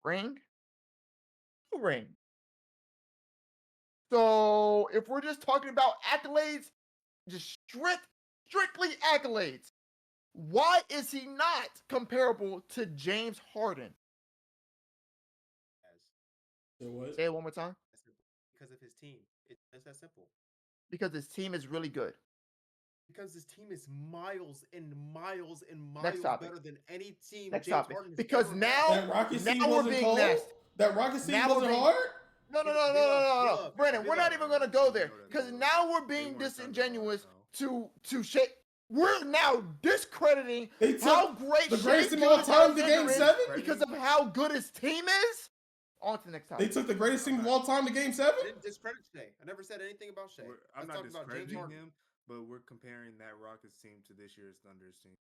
S1: Ring. 2 ring. So if we're just talking about accolades, just strictly accolades, why is he not comparable to James Harden? Say it one more time.
S3: Because of his team. It's that simple.
S1: Because his team is really good.
S3: Because his team is miles and miles and
S1: Next
S3: miles
S1: topic.
S3: better than any team
S1: Next
S3: James
S1: topic.
S3: Harden has
S1: Because
S3: ever
S1: now,
S2: That Rocket Seed
S1: now we're
S2: wasn't
S1: being
S2: cold?
S1: nasty.
S2: That Rocket Seed
S1: Now we're
S2: wasn't
S1: being-
S2: hard?
S1: No. Brandon, we're not even going to go there. Because
S4: They
S1: now we're
S4: weren't
S1: being
S4: talking about
S1: disingenuous
S4: it,
S1: to Shea. We're now discrediting
S2: They took
S1: how great
S2: the
S1: Shea
S2: greatest team of all time to
S1: Gilgeous-Alexander
S2: Game
S1: is
S2: 7?
S1: because of how good his team is. On to the next
S2: They
S1: topic.
S2: took the greatest team of all time to Game 7?
S3: I didn't discredit Shea. I never said anything about Shea.
S4: I'm
S3: Let's
S4: not
S3: talk about James
S4: discrediting
S3: Harden.
S4: him, but we're comparing that Rockets team to this year's Thunder's team.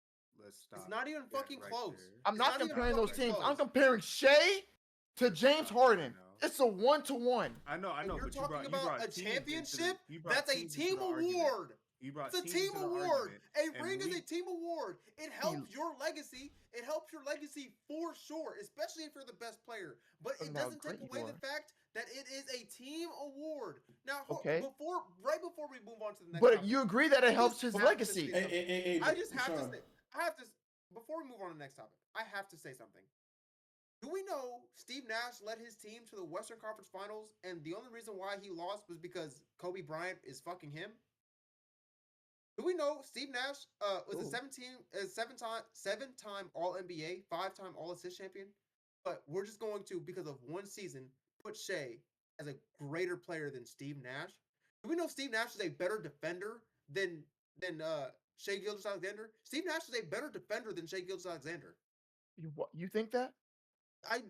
S4: Let's stop.
S3: It's not even
S4: that
S3: fucking
S4: right
S3: close.
S4: there.
S1: I'm
S3: It's
S1: not
S3: not even
S1: comparing those
S3: fucking
S1: teams.
S3: close.
S1: I'm comparing Shea to James Harden. It's a 1-to-1.
S4: I know.
S3: And you're
S4: but you
S3: talking
S4: brought
S3: about a
S4: teams into
S3: championship?
S4: you brought
S3: That's a
S4: teams into
S3: team
S4: the argument.
S3: award.
S4: You brought
S3: It's a
S4: teams
S3: team
S4: into the
S3: award.
S4: argument,
S3: A
S4: and
S3: ring is
S4: we-
S3: a team award. It helps your legacy. It helps your legacy for sure, especially if you're the best player. But it
S1: Doesn't how
S3: doesn't take
S1: great you
S3: away the
S1: are.
S3: fact that it is a team award. Now,
S1: Okay.
S3: right before we move on to the next
S1: But
S3: topic,
S1: you agree that it helps his
S3: have to
S1: legacy.
S3: say
S2: Hey,
S3: I just have
S2: Sean.
S3: to say, I have to, before we move on to the next topic, I have to say something. Do we know Steve Nash led his team to the Western Conference Finals, and the only reason why he lost was because Kobe Bryant is fucking him? Do we know Steve Nash was a seven-time All NBA, 5-time All Assist champion? But we're just going to, because of one season, put Shea as a greater player than Steve Nash. Do we know Steve Nash is a better defender than Shea Gilgeous-Alexander? Steve Nash is a better defender than Shea Gilgeous-Alexander.
S1: You think that?
S3: I'm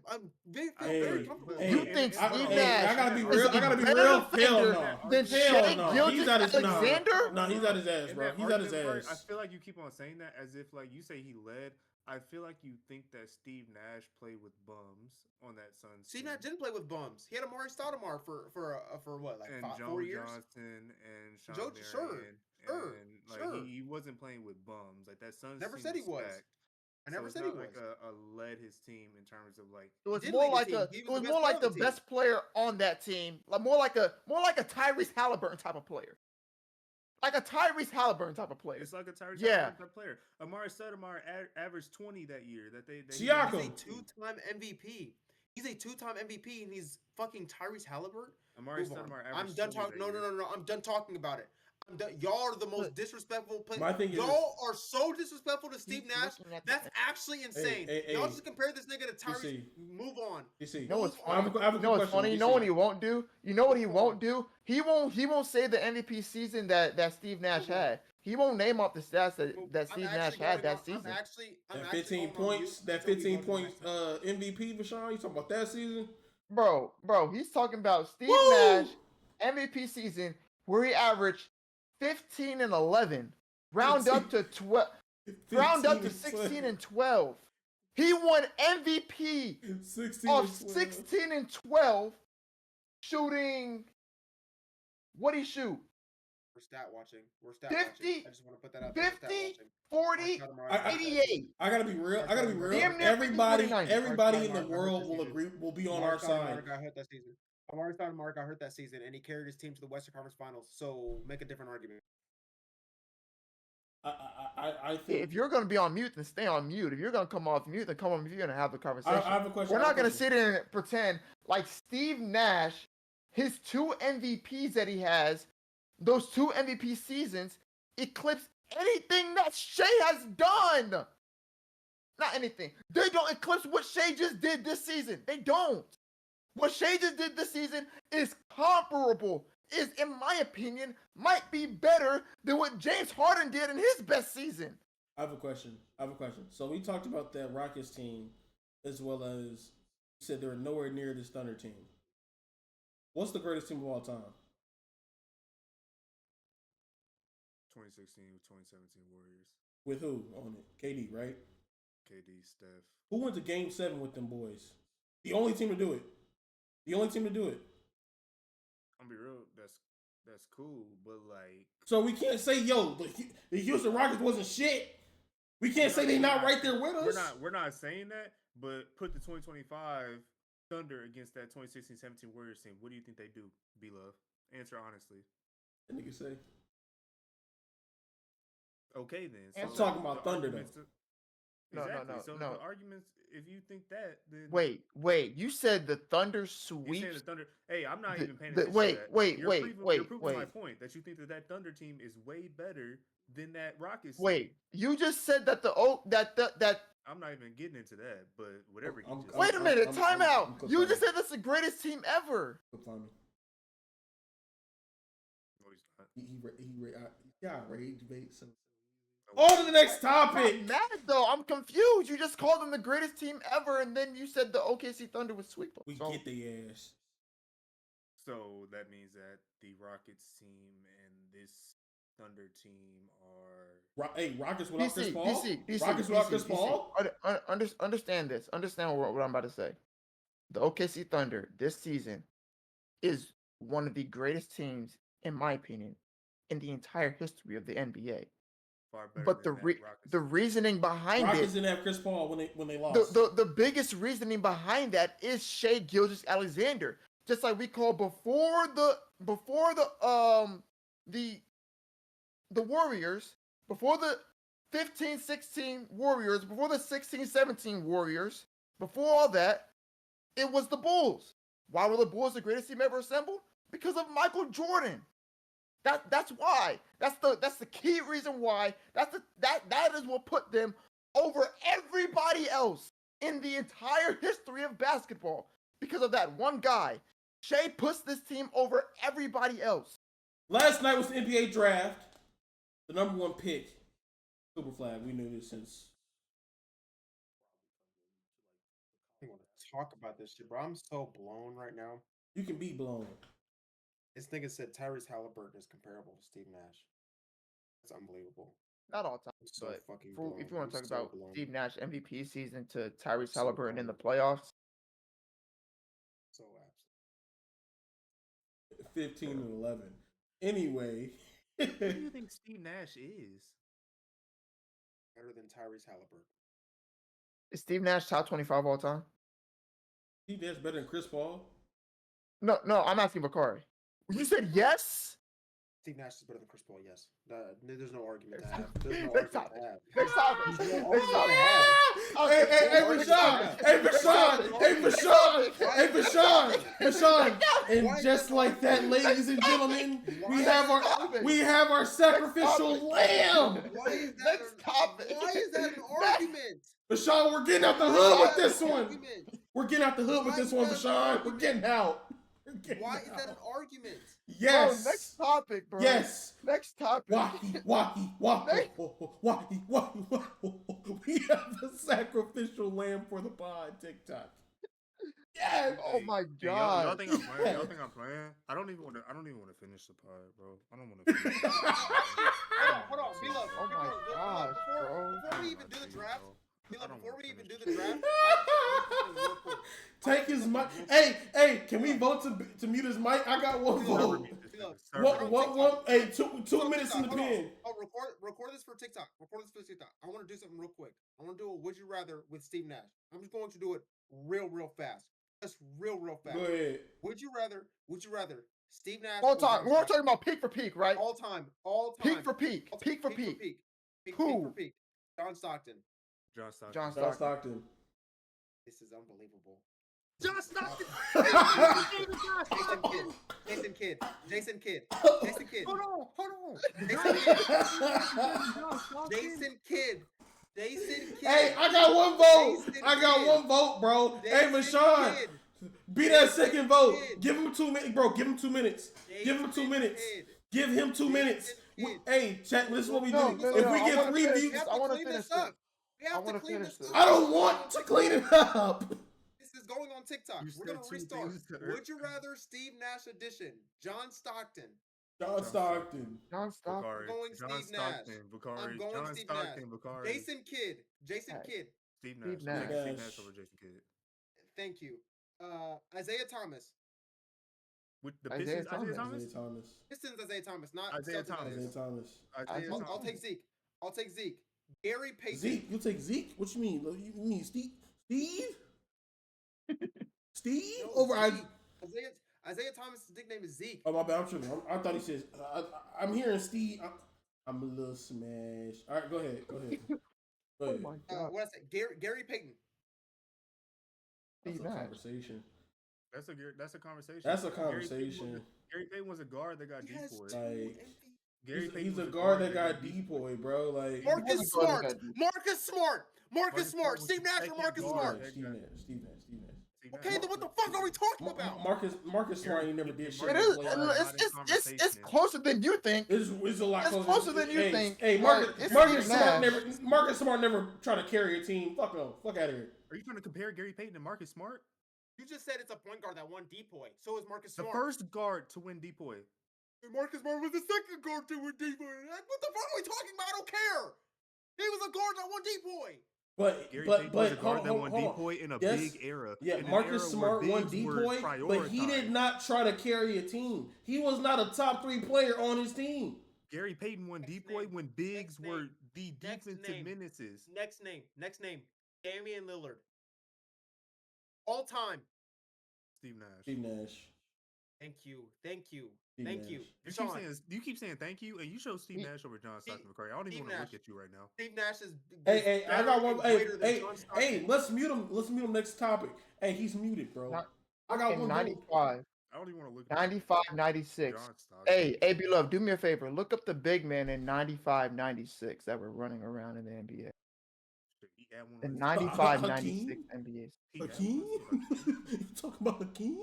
S3: very comfortable.
S2: Hey,
S1: You think
S2: I
S1: Steve Nash
S2: gotta be
S1: is
S2: real.
S1: a
S2: I gotta be
S1: better
S2: real. Hell
S1: defender
S2: no.
S1: than
S2: Hell
S1: Shea
S2: no. He's at his
S1: Gilgeous-Alexander?
S2: No, he's at his ass,
S4: In
S2: bro.
S4: that
S2: He's at his
S4: argument part, I
S2: ass.
S4: feel like you keep on saying that as if like you say he led. I feel like you think that Steve Nash played with bums on that Suns
S3: Steve
S4: team.
S3: Nash didn't play with bums. He had Amari Stoudemire for what, like
S4: and
S3: 4
S4: Joe
S3: years?
S4: Johnson and Sean
S3: Joe-
S4: Marion.
S3: sure,
S4: And like
S3: sure.
S4: he wasn't playing with bums. Like that Suns
S3: Never
S4: team
S3: said he was.
S4: stacked.
S3: I never
S4: So
S3: said
S4: it's
S3: he
S4: not
S3: was.
S4: like a led his team in terms of like
S1: It was
S3: did
S1: more
S3: lead the
S1: like
S3: team.
S1: a.
S3: He
S1: It
S3: was
S1: was
S3: the
S1: more
S3: best
S1: like
S3: player
S1: the
S3: on the team.
S1: best player on that team, like more like a Tyrese Halliburton type of player, like a Tyrese Halliburton type of player.
S4: it's like a Tyrese
S1: Yeah.
S4: Halliburton type player. Amari Stoudemire averaged 20 that year. That he
S2: Siakam.
S3: He's a two-time MVP. He's a two-time MVP, and he's fucking Tyrese Halliburton.
S4: Amari
S3: Move on.
S4: Stoudemire
S3: I'm
S4: averaged
S3: done
S4: 20
S3: talking.
S4: that
S3: No.
S4: year.
S3: I'm done talking about it. I'm done. Y'all are the most
S1: Look,
S3: disrespectful players.
S2: my thing is
S3: Y'all are so disrespectful to Steve
S1: He's
S3: Nash.
S1: looking at the-
S3: That's actually insane.
S2: hey,
S3: Y'all
S2: hey.
S3: just compare this nigga to Tyrese.
S2: see.
S3: Move on.
S2: You see,
S1: You know what's
S3: Move
S1: funny?
S3: on.
S2: I have a
S1: You know what's
S2: question.
S1: funny? You know what he won't do? You know what he won't do? He won't say the MVP season that Steve Nash had. He won't name off the stats that
S3: I'm
S1: Steve
S3: actually
S1: Nash
S3: going
S1: had that
S3: on-
S1: season.
S3: I'm actually
S2: That
S3: going
S2: 15
S3: on
S2: points,
S3: mute
S2: that
S3: until we
S2: 15
S3: go to the
S2: points
S3: next topic.
S2: MVP, Vashawn. You talking about that season?
S1: Bro, he's talking about Steve
S2: Woo!
S1: Nash MVP season where he averaged 15 and 11, round up to 12, round up to 16 and 12. He won MVP
S2: 16
S1: of
S2: and 12.
S1: 16 and 12, shooting. What'd he shoot?
S3: We're stat watching.
S1: 50,
S3: I just want to put that out there.
S1: 50, 40,
S2: I-
S1: 88.
S2: I gotta be real.
S1: Damn near
S2: Everybody
S1: 49.
S2: in the
S3: Mark
S2: world
S3: this season.
S2: will be on our side.
S3: got hurt that season. Amari Stoudemire got hurt that season, and he carried his team to the Western Conference Finals. So make a different argument.
S2: I think
S1: If you're gonna be on mute, then stay on mute. If you're gonna come off mute, then come on mute and have the conversation.
S2: I have a question.
S1: We're not gonna sit here and pretend like Steve Nash, his 2 MVPs that he has, those 2 MVP seasons eclipse anything that Shea has done. Not anything. They don't eclipse what Shea just did this season. They don't. What Shea just did this season is comparable. Is, in my opinion, might be better than what James Harden did in his best season.
S2: I have a question. So we talked about that Rockets team, as well as you said they're nowhere near this Thunder team. What's the greatest team of all time?
S3: 2016 with 2017 Warriors.
S2: With who on it? KD, right?
S3: KD, Steph.
S2: Who went to Game 7 with them boys? The only team to do it.
S3: I'm gonna be real. That's cool, but like.
S2: So we can't say, yo, the Houston Rockets wasn't shit. We can't say they're not right there with us.
S3: We're not saying that, but put the 2025 Thunder against that 2016-17 Warriors team. What do you think they do, B-Love? Answer honestly.
S2: That nigga say.
S3: Okay, then.
S2: I'm talking about Thunder, though.
S3: Exactly.
S1: No.
S3: So the arguments, if you think that, then
S1: Wait. You said the Thunder sweep.
S3: you saying the Thunder. Hey, I'm not even paying
S1: the-
S3: attention.
S1: wait,
S3: to that.
S1: wait,
S3: You're
S1: wait,
S3: proving,
S1: wait,
S3: You're proving my
S1: wait.
S3: point that you think that Thunder team is way better than that Rockets.
S1: Wait,
S3: team.
S1: you just said that that.
S3: I'm not even getting into that, but whatever.
S2: I'm-
S3: He just
S1: Wait a minute, time out.
S2: I'm
S1: You just said that's the greatest team ever.
S2: Find me.
S3: No, he's not.
S2: Rage bait. On to the next topic.
S1: I'm mad though. I'm confused. You just called them the greatest team ever, and then you said the OKC Thunder would sweep them.
S2: We
S1: So,
S2: get the ass.
S3: So that means that the Rockets team and this Thunder team are.
S2: Hey, Rockets without Chris
S1: DC,
S2: Paul.
S1: DC,
S2: Rockets without Chris Paul.
S1: Understand this. Understand what I'm about to say. The OKC Thunder this season is one of the greatest teams, in my opinion, in the entire history of the NBA.
S3: Far better
S1: But
S3: than that Rockets
S1: the
S3: team.
S1: reasoning behind
S2: Rockets
S1: it,
S2: didn't have Chris Paul when they lost.
S1: the biggest reasoning behind that is Shea Gilgeous-Alexander. Just like we called before the Warriors, before the 15-16 Warriors, before the 16-17 Warriors, before all that, it was the Bulls. Why were the Bulls the greatest team ever assembled? Because of Michael Jordan. That's why. That's the key reason why. That is what put them over everybody else in the entire history of basketball. Because of that one guy. Shea puts this team over everybody else.
S2: Last night was the NBA draft. The number one pick, Super Flag. We knew this since.
S5: I don't want to talk about this shit, bro. I'm so blown right now.
S2: You can be blown.
S5: This nigga said Tyrese Halliburton is comparable to Steve Nash. That's unbelievable.
S1: Not all time,
S5: I'm so
S1: but
S5: fucking
S1: if you
S5: blown.
S1: want to
S5: I'm
S1: talk
S5: so
S1: about
S5: blown.
S1: Steve Nash MVP season to Tyrese
S5: So
S1: Halliburton in the
S5: blown.
S1: playoffs,
S5: So absolutely.
S2: 15 and 11. Anyway.
S3: What do you think Steve Nash is?
S5: Better than Tyrese Halliburton.
S1: is Steve Nash top 25 all time?
S2: Steve Nash better than Chris Paul?
S1: No, I'm asking Bakari. You said yes?
S5: Steve Nash is better than Chris Paul, yes. There's no argument to have. There's no
S1: Next
S5: argument to have.
S1: Next topic.
S5: There's no
S1: Next
S5: argument
S1: topic.
S5: to have.
S2: Hey, Bashan. And just like that, ladies and gentlemen, we have our sacrificial lamb.
S5: Why is that
S1: Next topic.
S5: Why is that an argument?
S2: Bashan, we're getting out the hood with this one.
S5: Argument.
S2: We're getting out the hood with this one, Bashan. We're getting out.
S5: Why is that an argument?
S2: Yes.
S1: Bro, next topic, bro.
S2: Yes.
S1: Next topic.
S2: Wacky. We have the sacrificial lamb for the pod TikTok. Yes.
S1: Oh my
S3: Hey,
S1: god.
S3: y'all think I'm playing? Y'all think I'm playing? I don't even want to finish the pod, bro. I don't want to.
S5: Hold on, B-Love.
S1: Oh my gosh, bro.
S5: Before we even do the draft,
S3: I don't
S5: before
S3: wanna
S5: we even do
S3: finish
S5: the
S3: this.
S5: draft, I real quick.
S2: Take his mic. Hey, can we vote to mute his mic? I got one vote. What? Hey, 2 minutes in the pen.
S5: Oh, record this for TikTok. I want to do something real quick. I want to do a would you rather with Steve Nash. I'm just going to do it real fast. Just real fast.
S2: Go ahead.
S5: Would you rather Steve Nash
S1: All
S5: or
S1: time.
S5: John
S1: We're talking about peak for peak, right?
S5: all time.
S1: Peak for peak. Peak for peak.
S5: Peak
S1: Who?
S5: for peak. John Stockton.
S3: John Stockton.
S1: John
S2: John
S1: Stockton.
S2: Stockton.
S5: This is unbelievable.
S3: John Stockton.
S5: Jason Kidd.
S3: Hold on.
S5: Jason Kidd.
S2: Hey, I got one vote. I got one vote, bro. Hey, Mashawn, be that second vote. Give him 2 minutes, bro. Give him 2 minutes. Give him 2 minutes. Give him 2 minutes. Hey, chat. This is what we do. If we get 3 views,
S1: I want to finish this.
S5: We have to clean this up.
S2: I don't want to clean it up.
S5: This is going on TikTok. We're gonna restart. Would you rather Steve Nash edition? John Stockton.
S2: John Stockton.
S1: John Stockton.
S5: I'm going Steve Nash. I'm going Steve Nash. Jason Kidd. Jason Kidd.
S6: Steve
S1: Steve
S6: Nash.
S1: Nash.
S6: Steve Nash over Jason Kidd.
S5: Thank you. Isaiah Thomas.
S6: With the
S1: Isaiah
S6: Pistons,
S1: Thomas.
S2: Isaiah Thomas.
S5: Pistons Isaiah Thomas, not
S6: Isaiah
S5: Celtics
S6: Thomas.
S2: Isaiah Thomas.
S6: Isaiah
S5: I'll
S6: Thomas.
S5: take Zeke. I'll take Zeke. Gary Payton.
S2: Zeke. You take Zeke? What you mean? You mean Steve? Steve? Steve?
S5: No,
S2: Over
S5: Zeke. Isaiah Thomas' nickname is Zeke.
S2: Oh, my bad. I'm tripping. I thought he says, I'm hearing Steve. I'm a little smashed. All right, go ahead. Go ahead. Go
S1: Oh
S2: ahead.
S1: my god.
S5: What I say? Gary Payton.
S2: That's
S1: Steve
S2: a
S1: Nash.
S2: conversation.
S6: That's a conversation.
S2: That's a conversation.
S6: Gary Payton was a guard that got
S5: He has
S6: depoyed.
S5: two
S2: Like,
S5: MVP.
S6: Gary
S2: He's
S6: Payton
S2: a
S6: was
S2: guard that got depoyed, bro. Like
S5: Marcus Smart. Marcus Smart. Marcus Smart.
S6: was
S5: Steve Nash or
S6: second
S5: Marcus
S6: guard.
S5: Smart?
S2: Steve Nash.
S6: Steve
S5: Okay,
S6: Nash.
S5: then what the fuck are we talking about?
S2: Marcus Smart ain't never did shit.
S1: It
S2: in
S1: is.
S2: the playoffs.
S1: It's closer than you think.
S2: It's a lot
S1: It's closer than you think.
S2: Hey,
S1: Like, it's
S2: Marcus Smart never tried to carry a team. Fuck no. Fuck out of here.
S6: Are you trying to compare Gary Payton to Marcus Smart?
S5: You just said it's a point guard that won depoy. So is Marcus
S6: The
S5: Smart.
S6: first guard to win depoy.
S5: Marcus Smart was the second guard to win depoy. Like, what the fuck are we talking about? I don't care. He was a guard that won depoy.
S6: Gary Payton was a guard that won depoy in a
S2: Yes.
S6: big era.
S2: Yeah,
S6: in an
S2: Marcus
S6: era
S2: Smart
S6: where
S2: won
S6: bigs were
S2: depoy, but he did
S6: prioritized.
S2: not try to carry a team. He was not a top 3 player on his team.
S6: Gary Payton won
S5: Next
S6: depoy
S5: name.
S6: when bigs
S5: Next
S6: were
S5: name.
S6: the
S5: Next
S6: defensive
S5: name.
S6: menaces.
S5: Next name. Damian Lillard. All time.
S6: Steve Nash.
S2: Steve Nash.
S5: Thank you.
S2: Steve
S5: Thank
S2: Nash.
S5: you.
S6: You keep saying thank you, and you show Steve Nash over John Stockton McCurry. I don't even
S5: Steve
S6: want to
S5: Nash.
S6: look at you right now.
S5: Steve Nash is.
S2: Hey, I got one. Hey,
S5: John Stockton.
S2: hey, let's mute him. Let's mute him next topic. Hey, he's muted, bro. I got
S1: In
S2: one.
S1: 95,
S6: I don't even want to look at
S1: 95, 96.
S6: John Stockton.
S1: Hey, AB Love, do me a favor. Look up the big men in 95, 96 that were running around in the NBA.
S6: He had one
S1: The
S6: with-
S1: 95,
S2: Hakeem?
S1: 96 NBA.
S6: he had
S2: Hakeem?
S6: one with-
S2: You talking about Hakeem?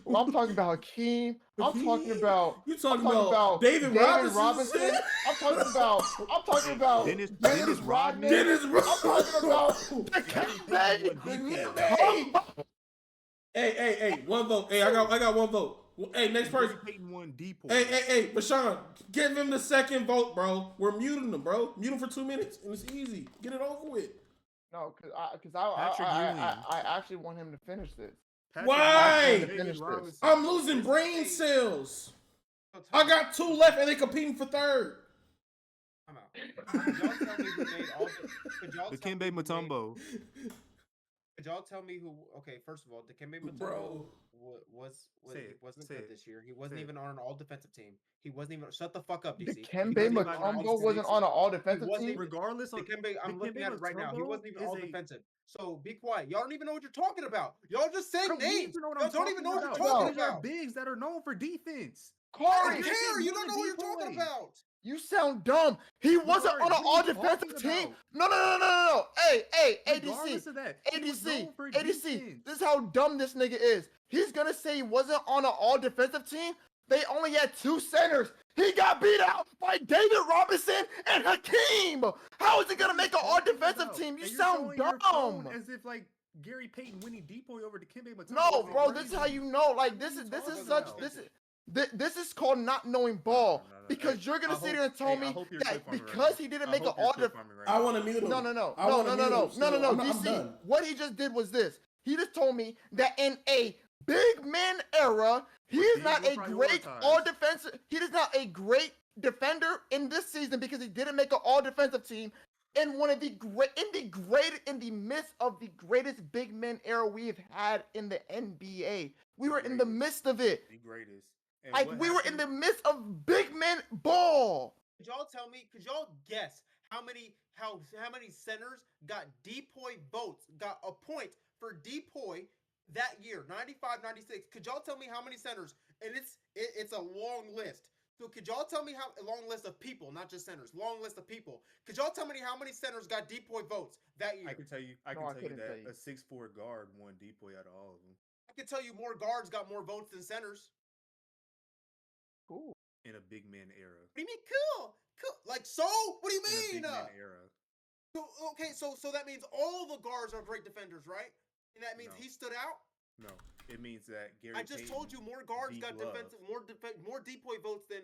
S1: Well, I'm talking about Hakeem. I'm talking
S2: Hakeem?
S1: about.
S2: You
S1: I'm
S2: talking
S1: talking
S2: about David Robinson?
S1: I'm talking about
S6: Dennis Rodman.
S2: Dennis
S1: I'm talking about
S6: Gary Payton won depoy.
S2: Hey, one vote. Hey, I got one vote. Hey, next person.
S6: Gary Payton won depoy.
S2: Hey, Bashan, give him the second vote, bro. We're muting him, bro. Mute him for 2 minutes, and it's easy. Get it over with.
S1: No, because
S6: Patrick Ewing.
S1: I actually want him to finish this.
S6: Patrick
S2: Why?
S6: Ewing,
S1: Finish
S6: David
S1: this.
S6: Robinson.
S2: I'm losing brain cells. I got 2 left, and they competing for 3rd.
S5: I'm out. Could y'all tell me who made all the? Could y'all tell me
S6: Dikembe
S5: who made-
S6: Mutombo.
S5: Could y'all tell me who? Okay, first of all, Dikembe Mutombo
S2: Bro.
S6: Say
S5: he
S6: it,
S5: wasn't
S6: say
S5: good
S6: it,
S5: this year. He wasn't
S6: say it.
S5: even on an all defensive team. He wasn't even. Shut the fuck up, DC.
S1: Dikembe
S5: He wasn't even on an
S1: Mutombo
S5: all-defensive
S1: wasn't
S5: team.
S1: on an all defensive
S5: wasn't
S1: team.
S5: even-
S6: Regardless of
S5: Dikembe, I'm looking at it right now. He
S6: Mutombo
S5: wasn't even
S6: is
S5: all
S6: a-
S5: defensive. So be quiet. Y'all don't even know what you're talking about. Y'all just say
S6: You need
S5: names.
S6: to know what
S5: Y'all
S6: I'm
S5: don't even know what
S6: talking
S5: you're talking
S6: These are
S5: about.
S6: bigs that are known for defense.
S5: I
S1: Corey,
S5: don't
S6: Gary
S5: care. You
S6: Payton
S5: don't know what you're
S6: won
S5: talking
S6: depoy.
S5: about.
S1: you sound dumb. He wasn't
S6: Corey,
S1: on an
S6: what are
S1: all
S6: you
S1: defensive
S6: talking
S1: team.
S6: about?
S1: No. Hey,
S6: Regardless
S1: ADC.
S6: of that, he was
S1: ADC,
S6: known for
S1: ADC,
S6: defense.
S1: this is how dumb this nigga is. He's gonna say he wasn't on an all defensive team. They only had 2 centers. He got beat out by David Robinson and Hakeem. How is he gonna make an all defensive team? You
S6: And you're
S1: sound
S6: showing your phone
S1: dumb.
S6: as if like Gary Payton winning depoy over Dikembe Mutombo.
S1: No,
S6: is
S1: bro, this is how
S6: crazy.
S1: you know. Like
S6: What
S1: this
S6: are
S1: is
S6: you
S1: this is
S6: talking
S1: such
S6: about?
S1: this is called not knowing ball.
S6: No.
S1: Because
S6: Hey,
S1: you're gonna
S6: I
S1: sit
S6: hope-
S1: here and tell
S6: hey, I
S1: me
S6: hope you're
S1: that
S6: clip farming right
S1: because
S6: now.
S1: he didn't
S6: I
S1: make an
S6: hope you're
S1: all
S6: clip
S1: defensive.
S6: farming right
S2: I
S6: now.
S2: want to mute him.
S1: No.
S2: I wanna mute him still. I'm
S1: DC.
S2: done.
S1: What he just did was this. He just told me that in a big man era, he is
S6: bigs
S1: not
S6: were
S1: a great
S6: prioritized.
S1: all defensive. He is not a great defender in this season because he didn't make an all defensive team. In one of the in the midst of the greatest big men era we've had in the NBA, we were in the midst of it.
S6: The greatest. And
S1: Like
S6: what
S1: we were in
S6: happened?
S1: the midst of big men ball.
S5: Could y'all tell me? Could y'all guess how many centers got depoy votes, got a point for depoy that year, 95, 96? Could y'all tell me how many centers? And it's a long list. So could y'all tell me how a long list of people, not just centers, long list of people. Could y'all tell me how many centers got depoy votes that year?
S4: I can tell you. I
S1: No,
S4: can
S1: I
S4: tell you
S1: couldn't
S4: that
S1: tell you.
S4: a 6'4" guard won depoy out of all of them
S5: I can tell you more guards got more votes than centers.
S1: Cool.
S4: in a big man era.
S5: What do you mean cool? Cool. Like so? What do you
S4: In a
S5: mean?
S4: big man era.
S5: So okay, so that means all the guards are great defenders, right? And that means
S4: No.
S5: he stood out.
S4: No, it means that Gary.
S5: I just told you more guards got
S4: V-Glove.
S5: defensive, more depoy votes than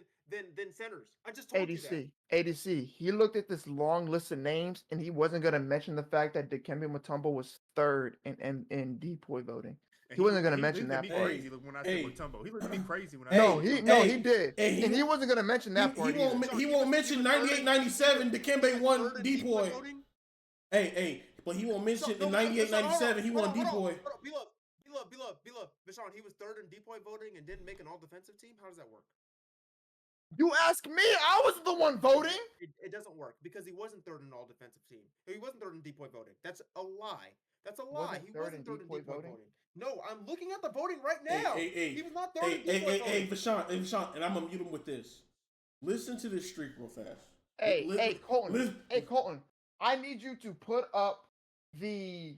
S5: centers. I just told you that.
S1: ADC. He looked at this long list of names and he wasn't going to mention the fact that Dikembe Mutombo was third in depoy voting.
S6: And
S1: He wasn't going to
S6: he
S1: mention
S6: looked at
S1: that
S6: me
S1: part.
S6: crazy when I said Mutombo. He looked at me crazy when I
S1: No,
S6: said
S1: he did.
S2: hey,
S1: And he wasn't going to mention that part
S2: He
S1: either.
S2: won't mention 98, 97. Dikembe won
S5: Third in
S2: depoy.
S5: voting?
S2: Hey, but he won't mention
S5: No,
S2: in
S5: no,
S2: 98,
S5: hold on,
S2: 97 he
S5: hold
S2: won
S5: on, hold on,
S2: depoy.
S5: hold on. Be love. Vishon, he was third in depoy voting and didn't make an all defensive team. How does that work?
S1: You ask me. I was the one voting.
S5: It doesn't work because he wasn't third in all defensive team. He wasn't third in depoy voting. That's a lie. That's a lie. He wasn't third in depoy voting. No, I'm looking at the voting right now. He was not third in depoy voting.
S2: Hey, Vashon, and I'm gonna mute him with this. Listen to this streak real fast.
S1: Hey, Colton. I need you to put up the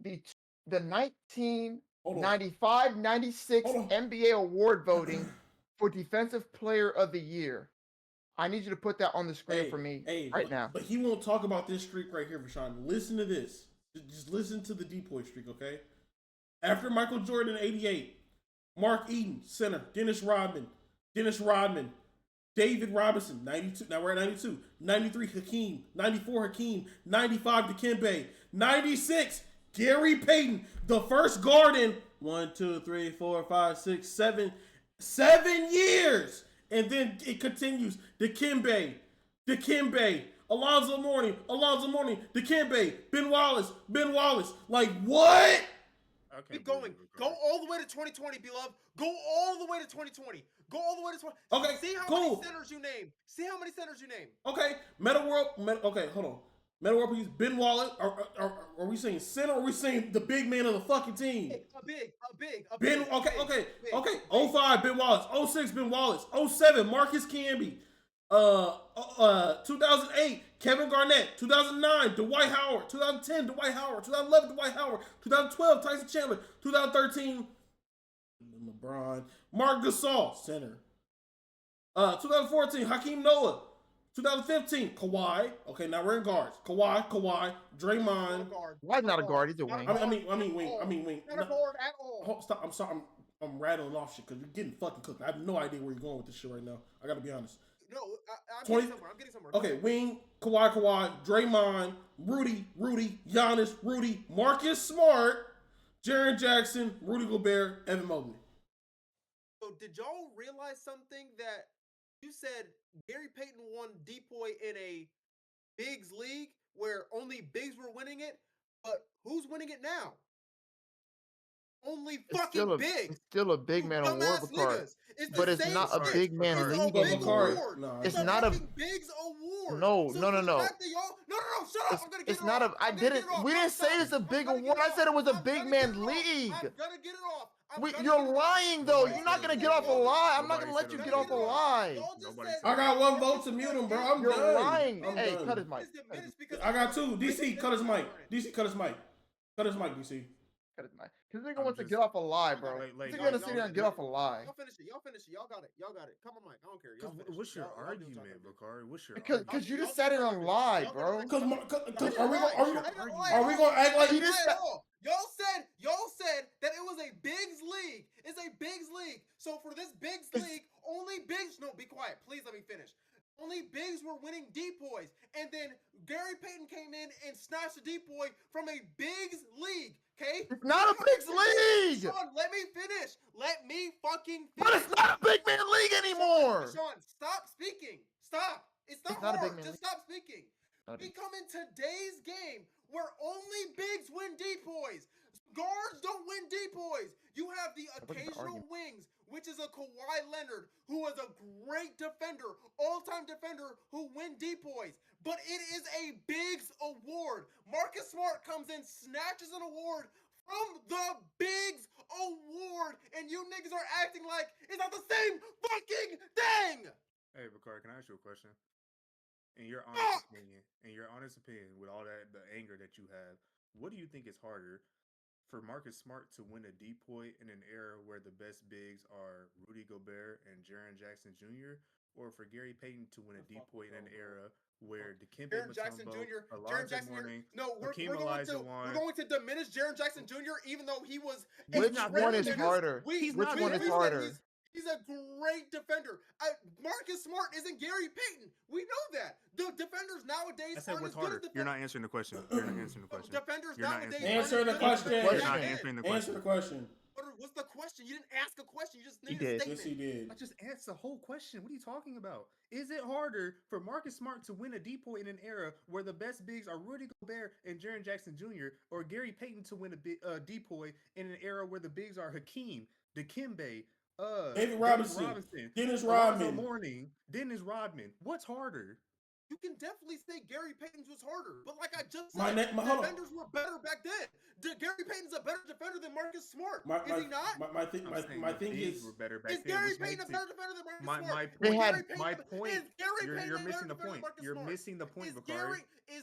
S1: 1995-96 NBA award voting for Defensive Player of the Year. I need you to put that on the screen for me right now.
S2: But he won't talk about this streak right here, Vashon. Listen to this. Just listen to the depoy streak, okay? After Michael Jordan in 88, Mark Eaton, center, Dennis Rodman, David Robinson, 92. Now we're at 92. 93, Hakeem. 94, Hakeem. 95, Dikembe. 96, Gary Payton. The first guard in 1, 2, 3, 4, 5, 6, 7 years. And then it continues. Dikembe. Alonzo Mourning. Dikembe. Ben Wallace. Like, what?
S5: Keep going. Go all the way to 2020, beloved. Go all the way to 2020. Go all the way to 20.
S2: Okay,
S5: See how
S2: cool.
S5: many centers you name. See how many centers you name.
S2: Okay, okay, hold on. Meta World Peace, Ben Wallace. Are we saying center or are we saying the big man of the fucking team?
S5: A big.
S2: Ben, okay. 05, Ben Wallace. 06, Ben Wallace. 07, Marcus Camby. 2008, Kevin Garnett. 2009, Dwight Howard. 2010, Dwight Howard. 2011, Dwight Howard. 2012, Tyson Chandler. 2013, LeBron. Mark Gasol, center. 2014, Hakeem Noah. 2015, Kawhi. Okay, now we're in guards. Kawhi, Draymond.
S1: Kawhi's not a guard, he's a wing.
S2: I mean wing.
S5: Not a guard at all.
S2: Stop. I'm sorry. I'm rattling off shit because you're getting fucking cooked. I have no idea where you're going with this shit right now. I gotta be honest.
S5: No, I'm getting somewhere.
S2: Okay, wing, Kawhi, Draymond, Rudy, Giannis, Marcus Smart, Jaren Jackson, Rudy Gobert, Evan Mobley.
S5: So did y'all realize something that you said Gary Payton won depoy in a bigs league where only bigs were winning it, but who's winning it now? Only fucking bigs.
S1: It's still a big man award, Bakari. But it's not a big man league anymore. It's not a
S5: bigs award.
S1: No.
S5: Shut up. I'm gonna get it off.
S1: We didn't say it's a big award. I said it was a big man league.
S5: I'm gonna get it off.
S1: You're lying though. You're not gonna get off a lie. I'm not gonna let you get off a lie.
S2: I got one vote to mute him, bro. I'm done.
S1: You're lying.
S2: I'm
S1: Hey,
S2: done.
S1: cut his mic.
S2: I got two. DC, cut his mic. DC, cut his mic. Cut his mic, DC.
S1: Cut his mic. Because nigga wants to get off a lie, bro. He's gonna sit here and get off a lie.
S5: Y'all finish it. Y'all got it. Come on, Mike. I don't care.
S6: What's your argument, Bakari? What's your
S1: Because you just said it on lie, bro.
S2: Are we gonna act like
S1: he just said?
S5: Y'all said that it was a bigs league. It's a bigs league. So for this bigs league, only bigs. No, be quiet. Please let me finish. Only bigs were winning depoys, and then Gary Payton came in and snatched a depoy from a bigs league. Okay?
S1: It's not a bigs league.
S5: Sean, let me finish. Let me fucking finish.
S1: But it's not a big man league anymore.
S5: Sean, stop speaking. Stop. It's not
S1: a big
S5: hard.
S1: man
S5: Just stop speaking. We come in today's game where only bigs win depoys. Guards don't win depoys. You have the occasional wings, which is a Kawhi Leonard, who is a great defender, all-time defender, who win depoys. But it is a bigs award. Marcus Smart comes in, snatches an award from the Bigs Award, and you niggas are acting like it's not the same fucking thing.
S6: Hey, Ricard, can I ask you a question? In your honest opinion, with all that the anger that you have, what do you think is harder for Marcus Smart to win a depoy in an era where the best bigs are Rudy Gobert and Jaren Jackson Jr., or for Gary Payton to win a depoy in an era where Dikembe
S5: Jaren Jackson
S6: Mutombo,
S5: Jr. Jaren
S6: Alonzo
S5: Jackson Jr.
S6: Mourning,
S5: No, we're
S6: Hakeem
S5: going
S6: Olajuwon.
S5: to diminish Jaren Jackson Jr. even though he was
S1: Which
S6: not
S1: one is
S6: defender.
S1: harder?
S6: He's
S1: Which
S6: not
S1: one is
S6: defender.
S1: harder?
S5: He's a great defender. Marcus Smart isn't Gary Payton. We know that. The defenders nowadays
S6: I said
S5: aren't
S6: what's
S5: as good
S6: harder.
S5: as defenders.
S6: You're not answering the question. You're not answering the question.
S5: Defenders
S6: You're not
S5: nowadays
S2: Answer
S6: answering
S2: the
S5: aren't as
S2: question.
S5: good as
S6: You're
S5: back
S6: not
S5: then.
S6: answering the
S2: Answer
S6: question.
S2: the question.
S5: What's the question? You didn't ask a question. You just
S1: He
S5: made a
S1: did.
S5: statement.
S2: Yes, he did.
S6: I just asked the whole question. What are you talking about? Is it harder for Marcus Smart to win a depoy in an era where the best bigs are Rudy Gobert and Jaren Jackson Jr., or Gary Payton to win a depoy in an era where the bigs are Hakeem, Dikembe,
S2: David Robinson, Dennis
S6: Alonzo
S2: Rodman.
S6: Mourning, Dennis Rodman? What's harder?
S5: You can definitely say Gary Payton's was harder, but like I just said,
S2: Hold on.
S5: defenders were better back then. Gary Payton's a better defender than Marcus Smart. Is he not?
S2: My thing is
S6: were better back
S5: Is
S6: then.
S5: Gary
S6: which
S5: Payton a
S6: makes
S5: better
S6: it-
S5: defender than Marcus
S6: My
S5: Smart?
S1: They
S6: point.
S1: had-
S6: My point.
S5: Is Gary Payton
S6: You're
S5: a
S6: missing
S5: better
S6: the
S5: defender
S6: point.
S5: than Marcus
S6: You're
S5: Smart?
S6: missing the point,
S5: Is
S6: Bakari.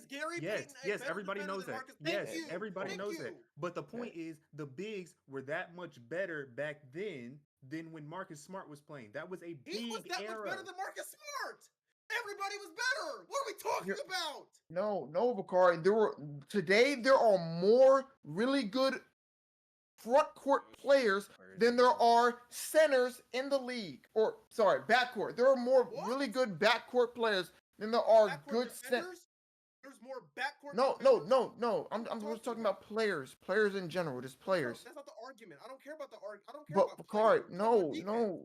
S5: Gary
S6: Yes,
S5: Payton a
S6: yes,
S5: better
S6: everybody
S5: defender
S6: knows
S5: than
S6: that.
S5: Marcus?
S6: Yes,
S5: Thank you.
S6: everybody
S5: Thank
S6: knows
S5: you.
S6: that. But the point is, the bigs were that much better back then than when Marcus Smart was playing. That was a
S5: He was
S6: big
S5: that
S6: era.
S5: much better than Marcus Smart. Everybody was better. What are we talking about?
S1: No, Bakari. There are more really good front court players than there are centers in the league. Or sorry, backcourt. There are more
S5: What?
S1: really good backcourt players than there are
S5: Backcourt
S1: good centers.
S5: defenders? There's more backcourt
S1: No. I'm
S5: What are you
S1: just talking about players in general, just players.
S5: That's not the argument. I don't care about the argument. I don't care
S1: But
S5: about
S1: Bakari,
S5: players. We're talking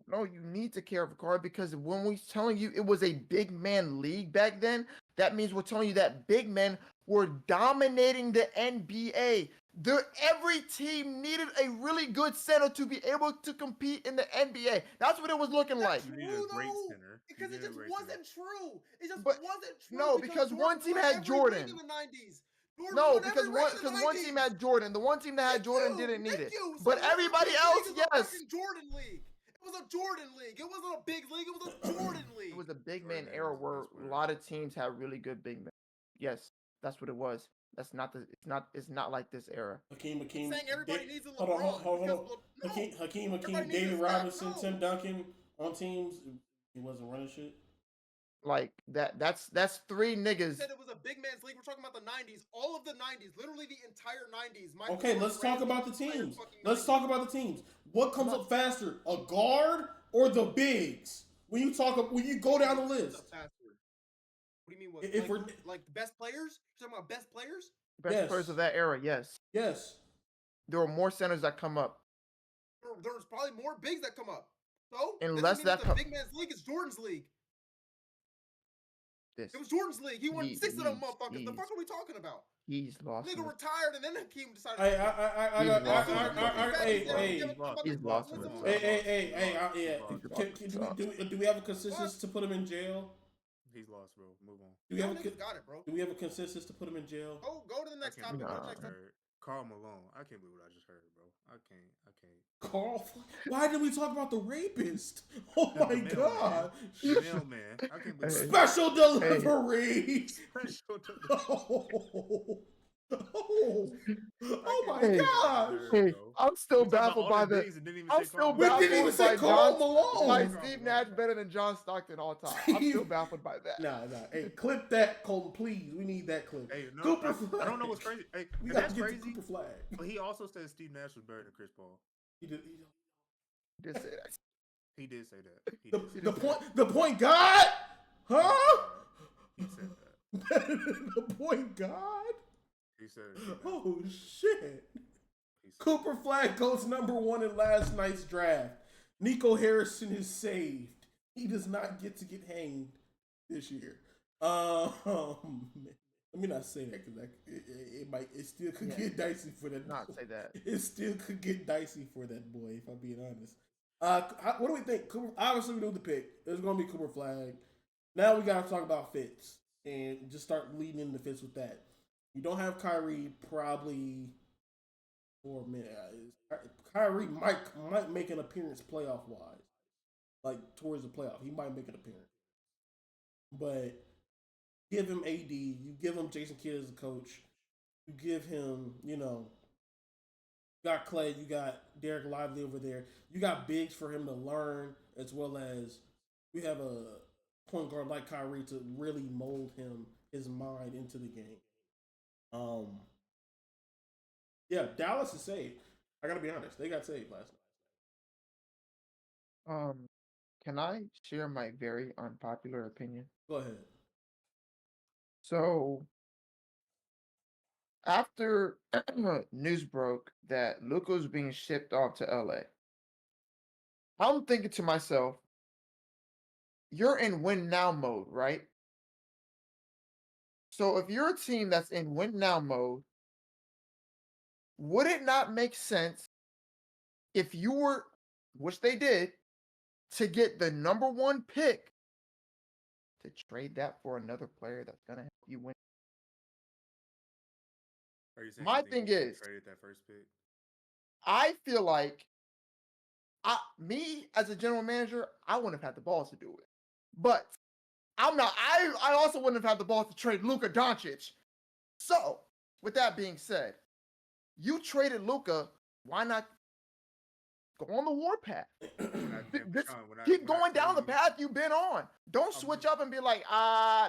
S5: about defense.
S1: you need to care, Bakari, because when we're telling you it was a big man league back then, that means we're telling you that big men were dominating the NBA. Every team needed a really good center to be able to compete in the NBA. That's what it was looking like.
S6: You need a great
S5: though,
S6: center.
S5: Because it just wasn't true. It just
S1: But-
S5: wasn't true.
S1: no, because
S5: Jordan
S1: one team
S5: won
S1: had
S5: every
S1: Jordan.
S5: ring in the 90s. Jordan
S1: No,
S5: won
S1: because
S5: every
S1: one
S5: ring in the
S1: one team
S5: 90s.
S1: had Jordan. The one team that had
S5: Thank
S1: Jordan
S5: you,
S1: didn't need
S5: thank
S1: it.
S5: you. So
S1: But
S5: the
S1: everybody
S5: Big
S1: else,
S5: League is a
S1: yes.
S5: fucking Jordan league. It was a Jordan league. It wasn't a big league. It was a Jordan league.
S1: It was a big
S6: Jordan
S1: man
S6: era
S1: era
S6: was the
S1: where
S6: best
S1: a
S6: player.
S1: lot of teams had really good big men. Yes, that's what it was. It's not like this era.
S2: Hakeem.
S5: saying everybody needs a
S2: Hold on.
S5: LeBron. because
S2: Hakeem,
S5: Everybody needs
S2: David
S5: a Steph.
S2: Robinson,
S5: No.
S2: Tim Duncan on teams. He wasn't running shit.
S1: Like that's three
S5: You
S1: niggas.
S5: said it was a big man's league. We're talking about the 90s. All of the 90s. Literally the entire 90s.
S2: Okay, let's talk about the teams. Let's talk about the teams. What comes up faster, a guard or the bigs? When you go down the list.
S5: What do you mean? What?
S2: If we're
S5: Like the best players? You're talking about best players?
S1: Best
S2: Yes.
S1: players of that era, yes.
S2: yes,
S1: There were more centers that come up.
S5: There's probably more bigs that come up. So
S1: Unless
S5: doesn't mean
S1: that
S5: it's a big man's league. It's Jordan's league.
S1: This
S5: It was Jordan's league. He won 6 of them motherfuckers. The
S1: he's-
S5: fuck are we talking about?
S1: he's lost.
S5: Nigga
S1: in the-
S5: retired and then Hakeem decided.
S2: hey,
S1: He's lost in the-
S2: hey,
S1: He's lost in the sauce.
S2: yeah. Do we have a consensus to put him in jail?
S6: He's lost, bro. Move on.
S2: Do we have a
S5: Niggas got it, bro.
S2: do we have a consensus to put him in jail?
S5: Go to the next
S6: I
S5: topic.
S6: can't believe
S5: Go to
S6: what
S5: the
S6: I
S5: next
S6: just
S5: topic.
S6: heard. Karl Malone. I can't believe what I just heard, bro. I can't.
S2: Carl, why did we talk about the rapist? Oh
S6: The
S2: my
S6: mailman.
S2: god!
S6: The mailman. I can't believe
S1: Hey.
S2: Special delivery.
S6: Special to
S2: Oh my
S1: Hey.
S2: gosh!
S1: Hey, I'm still
S6: We talked about
S1: baffled
S6: all
S1: by
S6: the
S1: the.
S6: bigs and didn't even
S1: I'm
S6: say
S1: still
S6: Karl
S2: We
S6: Malone.
S2: didn't even say
S1: by
S2: Karl
S1: John-
S2: Malone.
S1: Like Steve Nash better than John Stockton all time. I'm
S2: Steve-
S1: still baffled by that.
S2: Nah. Hey, clip that, Colton, please. We need that clip.
S6: Hey, no,
S2: Cooper
S6: I
S2: Flag.
S6: don't know what's crazy. Hey,
S2: We
S6: and
S2: gotta
S6: that's
S2: get
S6: crazy.
S2: the Cooper flag.
S6: But he also said Steve Nash was better than Chris Paul.
S2: He did.
S1: Just say that.
S6: He did say that. He did say
S2: The point guard, huh?
S6: that. He said that.
S2: Better than the point guard.
S6: He said it.
S2: Oh shit!
S6: He said
S2: Cooper Flag goes #1 in last night's draft. Nico Harrison is saved. He does not get to get hanged this year. Let me not say that because it still could get dicey for that.
S1: Not say that.
S2: It still could get dicey for that boy, if I'm being honest. What do we think? Cooper, obviously, we know the pick. There's going to be Cooper Flag. Now we got to talk about fits and just start leading into fits with that. You don't have Kyrie, probably. for a minute. Kyrie might make an appearance playoff wise, like towards the playoff. He might make an appearance, but give him AD. You give him Jason Kidd as a coach. You give him, got Clay. You got Derek Lively over there. You got bigs for him to learn, as well as we have a point guard like Kyrie to really mold his mind into the game. Yeah, Dallas is saved. I gotta be honest, they got saved last night.
S1: Can I share my very unpopular opinion?
S2: Go ahead.
S1: So after news broke that Luka was being shipped off to LA, I'm thinking to myself, you're in win now mode, right? So if you're a team that's in win now mode, would it not make sense if you were, which they did, to get the number 1 pick to trade that for another player that's gonna help you win?
S6: Are you saying
S1: My
S6: you think
S1: thing
S6: you should
S1: is,
S6: traded that first pick?
S1: I feel like me as a general manager, I wouldn't have had the balls to do it. But I'm not. I also wouldn't have had the balls to trade Luka Doncic. So, with that being said, you traded Luka. Why not go on the warpath? Keep going down the path you've been on. Don't switch up and be like,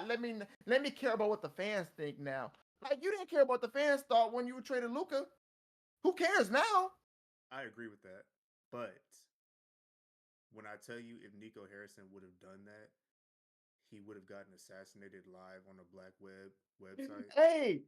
S1: let me care about what the fans think now. Like, you didn't care about the fans thought when you traded Luka. Who cares now?
S6: I agree with that, but when I tell you if Nico Harrison would have done that, he would have gotten assassinated live on a black website.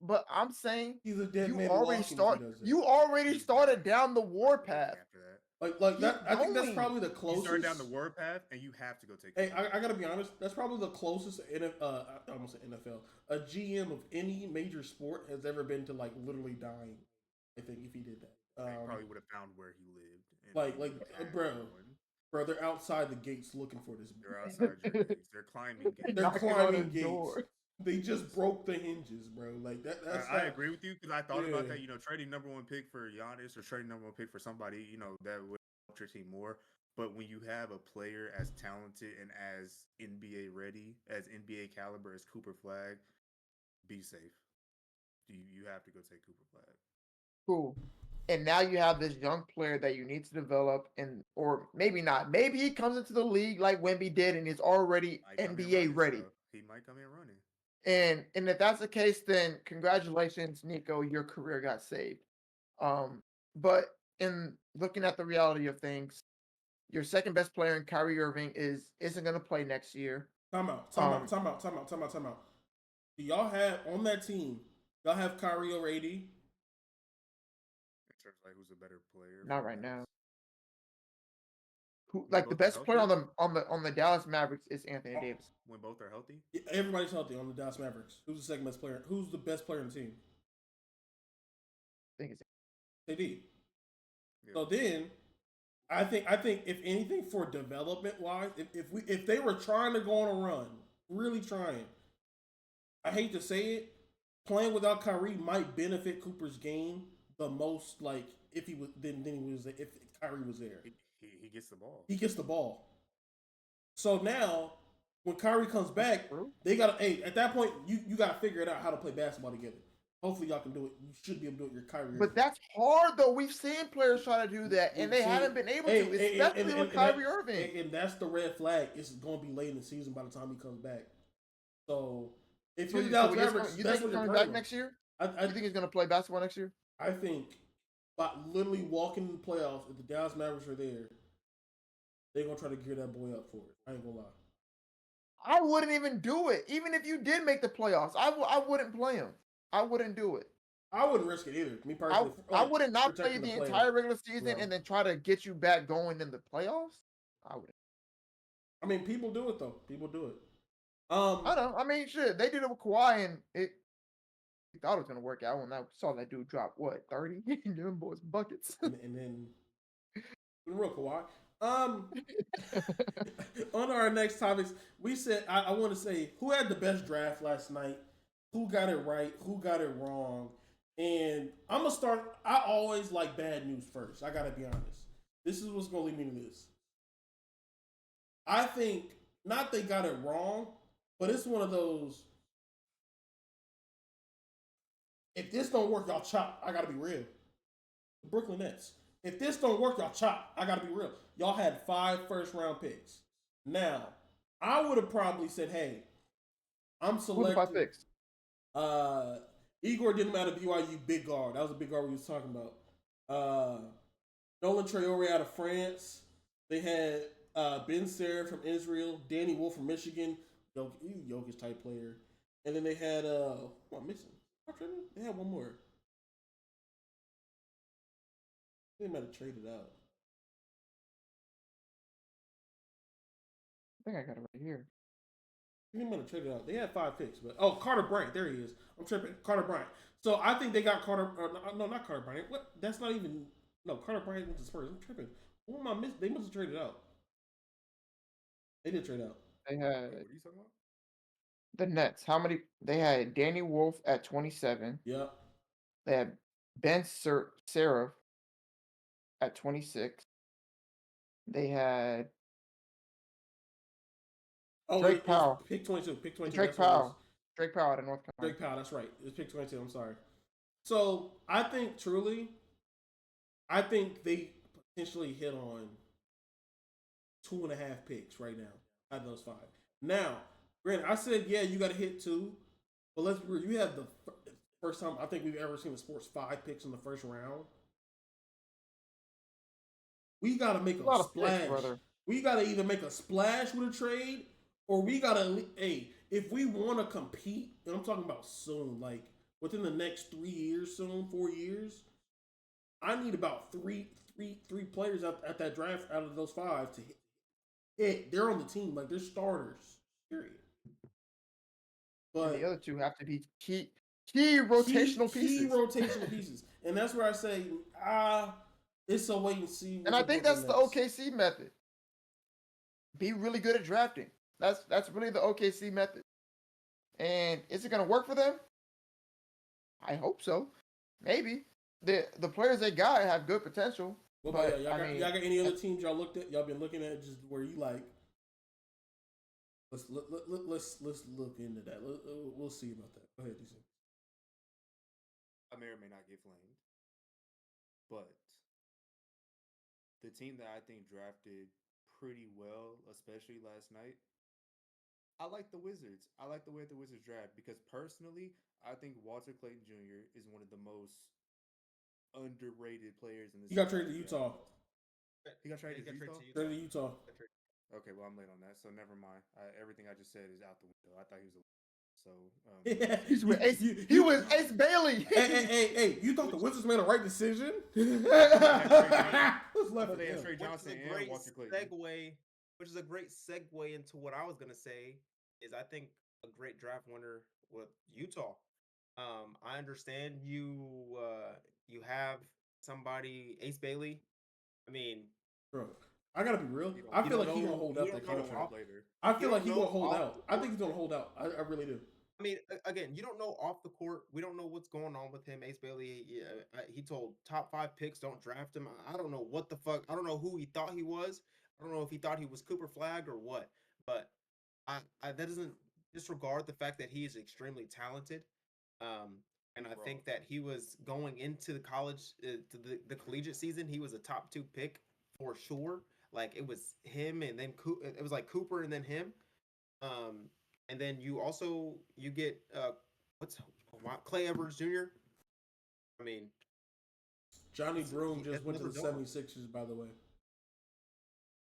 S1: But I'm saying
S2: he's a dead
S1: you
S2: man
S1: already
S2: walking.
S1: You already started down the warpath.
S6: After that.
S2: Like that, I think that's probably the
S6: You
S2: closest.
S6: start down the warpath, and you have to go take.
S2: Hey, I gotta be honest. That's probably the closest I almost said NFL, a GM of any major sport has ever been to like literally dying. I think if he did that,
S6: They probably would have found where he lived.
S2: Bro, they're outside the gates looking for this.
S6: They're outside your gates. They're climbing gates.
S2: They're climbing gates. They just broke the hinges, bro. Like that.
S6: I agree with you because I thought about that. Trading number 1 pick for Giannis or trading number 1 pick for somebody, that would help your team more. But when you have a player as talented and as NBA ready, as NBA caliber as Cooper Flag, be safe. You have to go take Cooper Flag.
S1: Cool. And now you have this young player that you need to develop, or maybe not. Maybe he comes into the league like Wemby did and is already NBA ready.
S6: He might come in running.
S1: And if that's the case, then congratulations, Nico. Your career got saved. But in looking at the reality of things, your second best player in Kyrie Irving isn't going to play next year.
S2: Time out. Do y'all have on that team? Y'all have Kyrie over AD?
S6: In terms of like who's a better player?
S1: Not right now. Who the best player on the Dallas Mavericks is Anthony Davis.
S6: When both are healthy?
S2: Yeah, everybody's healthy on the Dallas Mavericks. Who's the second best player? Who's the best player on the team?
S1: I think it's
S2: AD.
S6: Yeah.
S2: So then I think if anything for development wise, if they were trying to go on a run, really trying, I hate to say it, playing without Kyrie might benefit Cooper's game the most. Like if he was if Kyrie was there,
S6: he gets the ball.
S2: He gets the ball. So now when Kyrie comes back, they gotta at that point you gotta figure it out how to play basketball together. Hopefully y'all can do it. You should be able to do it. Your Kyrie.
S1: But that's hard though. We've seen players try to do that, and they haven't been able to, especially with Kyrie Irving.
S2: And that's the red flag. It's going to be late in the season by the time he comes back. So if you're the Dallas Mavericks,
S1: you think he's coming back next year? You think he's going to play basketball next year?
S2: I think by literally walking in the playoffs, if the Dallas Mavericks are there, they're going to try to gear that boy up for it. I ain't going to lie.
S1: I wouldn't even do it. Even if you did make the playoffs, I wouldn't play him. I wouldn't do it.
S2: I wouldn't risk it either. Me personally,
S1: I wouldn't not play the entire regular season and then try to get you back going in the playoffs. I wouldn't.
S2: I mean, people do it though. People do it.
S1: I know. I mean, shit. They did it with Kawhi, and we thought it was gonna work out when I saw that dude drop 30 them boys buckets,
S2: and then the real Kawhi. On our next topics, we said I want to say who had the best draft last night, who got it right, who got it wrong, And I'm gonna start. I always like bad news first. I gotta be honest. This is what's gonna lead me to this. I think not they got it wrong, but it's one of those. If this don't work, y'all chop. I gotta be real. The Brooklyn Nets. If this don't work, y'all chop. I gotta be real. Y'all had 5 first-round picks. Now, I would have probably said, "Hey, I'm
S1: Who the 5
S2: selecting."
S1: picks?
S2: Igor didn't matter. BYU big guard. That was a big guard we was talking about. Nolan Traore out of France. They had Ben Serra from Israel, Danny Wolf from Michigan, Jokic type player, and then they had what am I missing? They had one more. They might have traded out.
S1: I think I got it right here.
S2: They might have traded out. They had 5 picks, but Carter Bryant. There he is. I'm tripping. Carter Bryant. So I think they got Carter. No, not Carter Bryant. What? That's not even. No, Carter Bryant went to Spurs. I'm tripping. Who am I missing? They must have traded out. They did trade out.
S1: They
S6: Wait,
S1: had
S6: what are you talking about?
S1: the Nets. How many? They had Danny Wolf at 27.
S2: Yep.
S1: They had Ben Seraph at 26. They had Drake Powell.
S2: Pick 22. Pick 22.
S1: Drake Powell. Drake Powell out of North Carolina.
S2: Drake Powell. That's right. It's pick 22. I'm sorry. So I think truly, I think they potentially hit on 2.5 picks right now out of those 5. Now, granted, I said yeah, you got to hit 2, but let's be real. You have the first time I think we've ever seen the sports 5 picks in the first round. We got to make a splash.
S1: Picks, brother.
S2: We got to either make a splash with a trade, or we got to. Hey, if we want to compete, and I'm talking about soon, like within the next 3 years, soon 4 years, I need about three players at that draft out of those 5 to hit. They're on the team, like they're starters. Period. But
S1: and the other 2 have to be key rotational pieces.
S2: Key rotational pieces, and that's where I say it's a wait and see.
S1: And I think that's the OKC method. Be really good at drafting. That's really the OKC method. And is it going to work for them? I hope so. Maybe. The players they got have good potential.
S2: What about y'all? Y'all got any other teams y'all looked at? Y'all been looking at just where you like? Let's look into that. We'll see about that. Go ahead, DC.
S6: I may or may not get flamed, but the team that I think drafted pretty well, especially last night, I like the Wizards. I like the way the Wizards draft because personally, I think Walter Clayton Jr. is one of the most underrated players in this.
S2: He got traded to Utah.
S6: He got traded to Utah.
S2: Traded to Utah.
S6: Okay, well I'm late on that, so never mind. Everything I just said is out the window. I thought he was a so.
S1: He was Ace Bailey.
S2: Hey! You thought the Wizards made a right decision?
S5: What's left of Trey Johnson and Walter Clayton? Which is a great segue into what I was gonna say. Is I think a great draft winner with Utah. I understand you have somebody Ace Bailey. I mean,
S2: bro, I gotta be real. I feel like he's gonna hold out that contract later. I feel like he's gonna hold out. I think he's gonna hold out. I really do.
S5: I mean, again, you don't know off the court. We don't know what's going on with him. Ace Bailey, he told top 5 picks don't draft him. I don't know what the fuck. I don't know who he thought he was. I don't know if he thought he was Cooper flagged or what. But that doesn't disregard the fact that he is extremely talented. And I think that he was going into the college, to the collegiate season, he was a top 2 pick for sure. Like it was him, and then it was like Cooper, and then him. And then you get Clay Edwards Jr. I mean,
S2: Johnny Broom just went to the 76ers, by the way.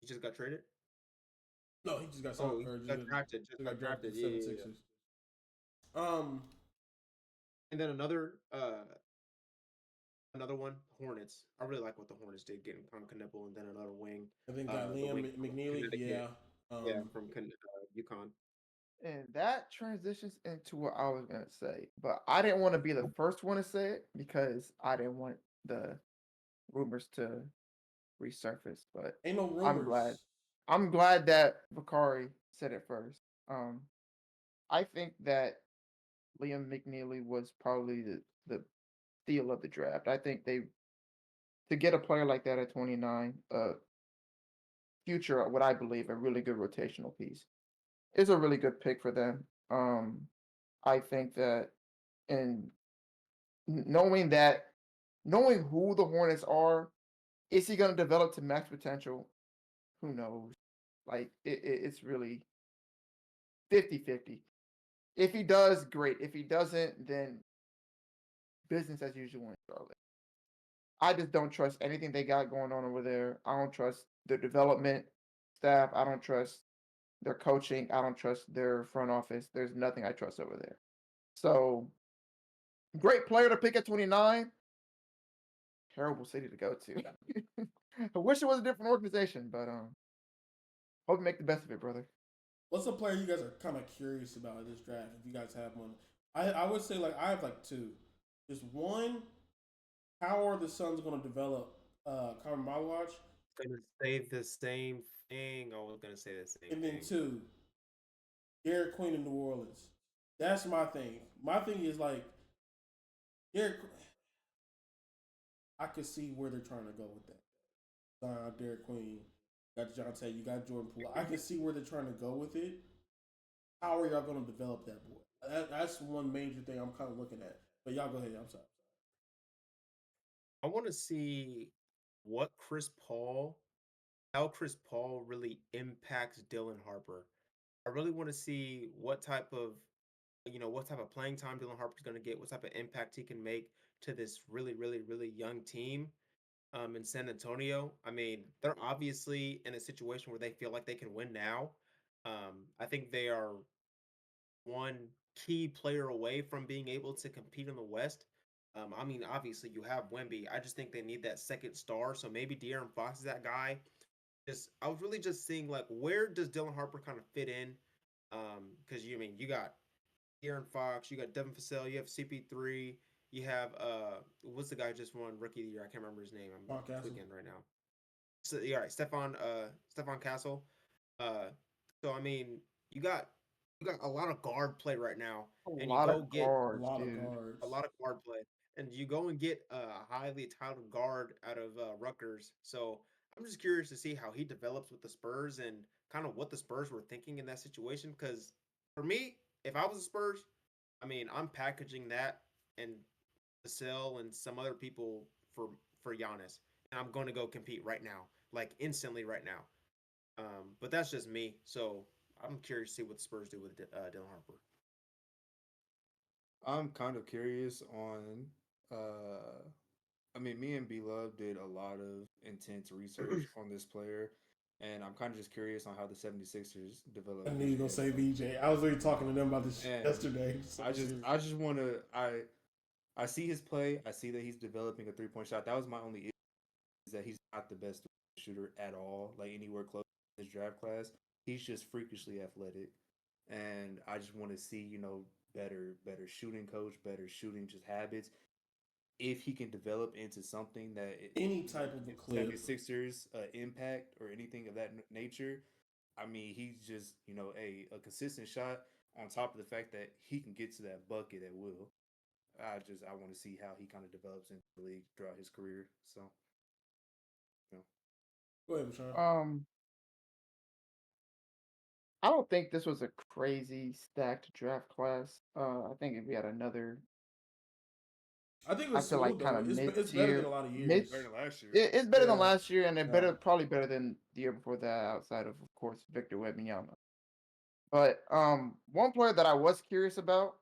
S5: He just got traded?
S2: No, he just got
S5: drafted. Just got drafted. Yeah. And then another one, Hornets. I really like what the Hornets did, getting Knuckle and then another wing.
S2: I think got Liam McNeely. Yeah,
S5: from UConn.
S1: And that transitions into what I was gonna say, but I didn't want to be the first one to say it because I didn't want the rumors to resurface. But
S2: ain't no rumors.
S1: I'm glad that Bakari said it first. I think that Liam McNeely was probably the steal of the draft. I think to get a player like that at 29, future, what I believe a really good rotational piece, is a really good pick for them. I think that in knowing that, knowing who the Hornets are, is he going to develop to max potential? Who knows? Like it's really 50-50. If he does, great. If he doesn't, then business as usual in Charlotte. I just don't trust anything they got going on over there. I don't trust their development staff. I don't trust their coaching. I don't trust their front office. There's nothing I trust over there. So, great player to pick at 29. Terrible city to go to. I wish it was a different organization, but hope you make the best of it, brother.
S2: What's a player you guys are kind of curious about in this draft? If you guys have one, I would say like I have like two. Just one, how are the Suns going to develop Kyle Malawach?
S5: Gonna say the same thing. I was gonna say the same
S2: And then
S5: thing.
S2: two, Derek Queen in New Orleans. That's my thing. My thing is like Derek. I could see where they're trying to go with that. Derek Queen, you got Jonte, you got Jordan Poole. I can see where they're trying to go with it. How are y'all going to develop that boy? That's one major thing I'm kind of looking at. But y'all go ahead. I'm sorry.
S5: I want to see what how Chris Paul really impacts Dylan Harper. I really want to see what type of playing time Dylan Harper's going to get, what type of impact he can make to this really, really, really young team in San Antonio. I mean, they're obviously in a situation where they feel like they can win now. I think they are one key player away from being able to compete in the West. I mean, obviously you have Wemby. I just think they need that second star. So maybe De'Aaron Fox is that guy. I was really just seeing like where does Dylan Harper kind of fit in? Because you got De'Aaron Fox, you got Devin Vassell, you have CP3, you have what's the guy who just won Rookie of the Year? I can't remember his name. I'm tweaking right now. So yeah, right, Stephon Castle. Uh, so I mean, you got a lot of guard play right now,
S1: A
S5: and you
S1: lot
S5: go
S1: of
S5: get
S2: A
S1: guards,
S2: lot of
S1: dude.
S2: guards.
S5: a lot of guard play, and you go and get a highly touted guard out of Rutgers. So I'm just curious to see how he develops with the Spurs and kind of what the Spurs were thinking in that situation. Because for me, if I was the Spurs, I mean, I'm packaging that and Vassell and some other people for Giannis, and I'm going to go compete right now, like instantly right now. But that's just me. So I'm curious to see what the Spurs do with Dylan Harper.
S6: I'm kind of curious on. I mean, me and B Love did a lot of intense research on this player, and I'm kind of just curious on how the 76ers develop
S2: I knew you were
S6: VJ
S2: going to say
S6: Edwards.
S2: VJ. I was already talking to them about this
S6: And
S2: yesterday. So
S6: I just want to, I see his play. I see that he's developing a 3-point shot. That was my only issue, is that he's not the best shooter at all, like anywhere close to his draft class. He's just freakishly athletic, and I just want to see, better shooting coach, better shooting just habits. If he can develop into something that
S2: any type of a
S6: if
S2: clip.
S6: 76ers impact or anything of that nature, I mean, he's just a consistent shot on top of the fact that he can get to that bucket at will. I want to see how he kind of develops into the league throughout his career. So, you know.
S2: Go ahead, Sean.
S1: I don't think this was a crazy stacked draft class. I think if we had another,
S2: I think it
S1: I
S2: was
S1: feel
S2: smooth
S1: like kind
S2: though.
S1: of
S2: It's better than
S1: mid-tier,
S2: a lot of
S1: mid.
S2: years.
S6: Better than last year.
S1: It's better than
S2: Yeah.
S1: last year, and it
S2: Yeah.
S1: probably better than the year before that, outside of course, Victor Wembanyama. But one player that I was curious about,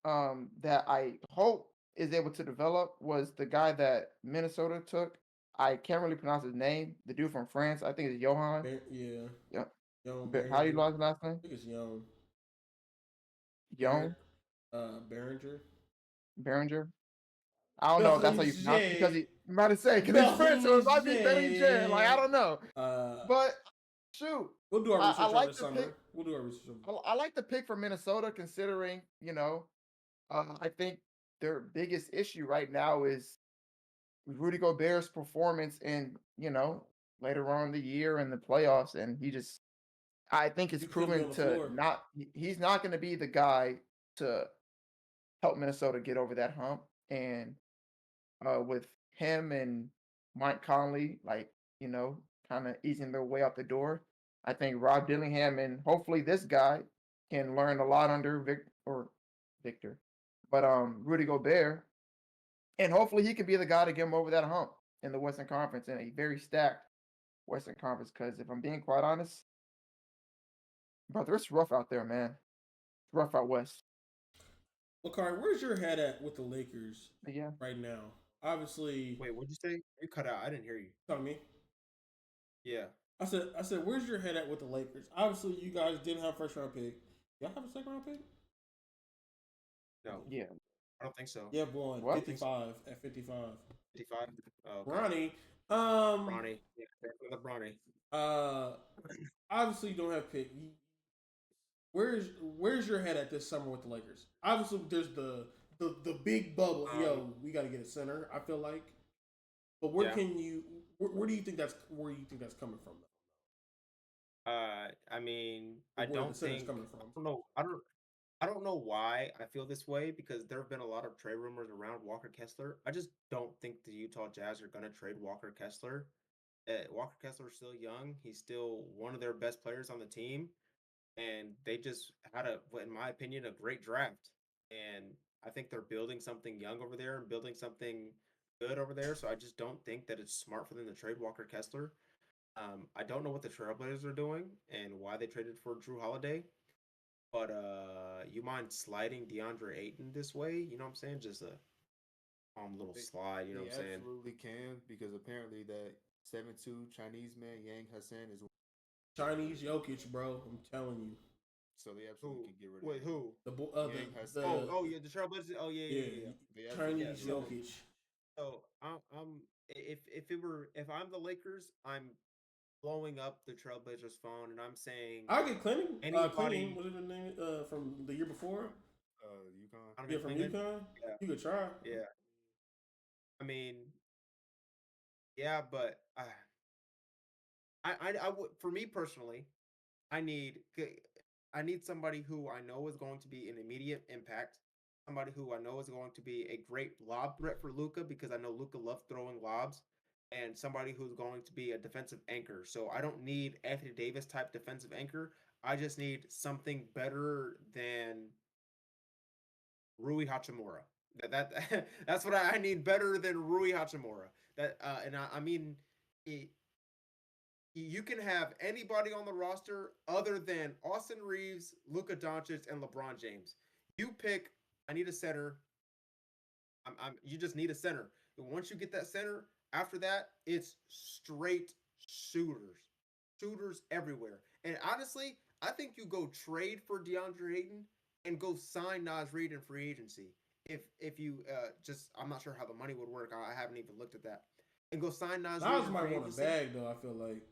S1: that I hope is able to develop was the guy that Minnesota took. I can't really pronounce his name. The dude from France, I think it's Johan.
S2: Yeah.
S1: Yeah.
S2: Young
S1: How do you
S2: Behringer.
S1: pronounce his last name?
S2: I think it's Young.
S1: Young
S2: Behringer.
S1: Behringer. I don't know if that's how you pronounce it because
S2: Berger.
S1: he might have said because he's French, so it might be Behringer. Like I don't know, but shoot,
S2: We'll do our
S1: I
S2: research over
S1: like
S2: the
S1: the pick.
S2: summer. We'll do our research over.
S1: I like the pick for Minnesota, considering I think their biggest issue right now is Rudy Gobert's performance in later on in the year in the playoffs, and I think it's
S2: He couldn't be
S1: proven
S2: on the
S1: to
S2: floor.
S1: not. He's not going to be the guy to help Minnesota get over that hump, and with him and Mike Conley, like, kind of easing their way out the door. I think Rob Dillingham and hopefully this guy can learn a lot under Victor, but Rudy Gobert, and hopefully he can be the guy to get him over that hump in the Western Conference in a very stacked Western Conference. Because if I'm being quite honest, brother, it's rough out there, man. It's rough out west.
S2: Lakari, where's your head at with the Lakers
S1: Yeah.
S2: right now? Obviously,
S3: Wait, what'd you say? You cut out. I didn't hear you.
S2: tell me.
S3: Yeah.
S2: I said, where's your head at with the Lakers? Obviously, you guys didn't have a first round pick. Y'all have a second round pick?
S3: No.
S1: Yeah.
S3: I don't think so.
S2: You have one.
S1: What?
S2: 55 at 55.
S3: 55. Oh, okay.
S2: Ronnie.
S3: Bronny. Yeah, the Bronny.
S2: Obviously you don't have pick. Where's your head at this summer with the Lakers? Obviously, there's the big bubble. Yo, we got to get a center. I feel like, but where can you? Where do you think that's coming from?
S3: I mean, I
S2: Where
S3: don't
S2: the center's
S3: think.
S2: coming from?
S3: I don't know. I don't know why I feel this way because there have been a lot of trade rumors around Walker Kessler. I just don't think the Utah Jazz are going to trade Walker Kessler. Walker Kessler is still young. He's still one of their best players on the team, and they just had in my opinion, a great draft. And I think they're building something young over there and building something good over there. So I just don't think that it's smart for them to trade Walker Kessler. I don't know what the Trailblazers are doing and why they traded for Drew Holiday. But you mind sliding DeAndre Ayton this way? You know what I'm saying? Just a little slide. You know what I'm
S6: They
S3: saying?
S6: absolutely can because apparently that 7'2" Chinese man Yang Hassan is
S2: Chinese Jokic, bro. I'm telling you.
S6: so they absolutely can get rid of
S3: Wait,
S6: him.
S3: who?
S2: The
S3: Yeah, the Trailblazers. Oh yeah.
S6: They
S2: Chinese
S6: absolutely
S2: Jokic.
S3: So I'm if I'm the Lakers, I'm blowing up the Trailblazers phone and I'm saying
S2: I get Clinton.
S3: anybody
S2: Clinton, what is his name? From the year before.
S6: UConn.
S2: Yeah, from
S3: Clinton?
S2: UConn.
S3: Yeah.
S2: You could try.
S3: Yeah. I mean, yeah, but I would for me personally, I need I need somebody who I know is going to be an immediate impact. Somebody who I know is going to be a great lob threat for Luca because I know Luca loves throwing lobs, and somebody who's going to be a defensive anchor. So I don't need Anthony Davis type defensive anchor. I just need something better than Rui Hachimura. That's what I need better than Rui Hachimura. I mean, it, you can have anybody on the roster other than Austin Reeves, Luka Doncic, and LeBron James. You pick. I need a center. You just need a center. And once you get that center, after that, it's straight shooters everywhere. And honestly, I think you go trade for DeAndre Ayton and go sign Nas Reed in free agency. If you just, I'm not sure how the money would work. I haven't even looked at that. And go sign Nas Reed
S2: Nas
S3: in
S2: might
S3: free
S2: want a
S3: agency.
S2: bag though. I feel like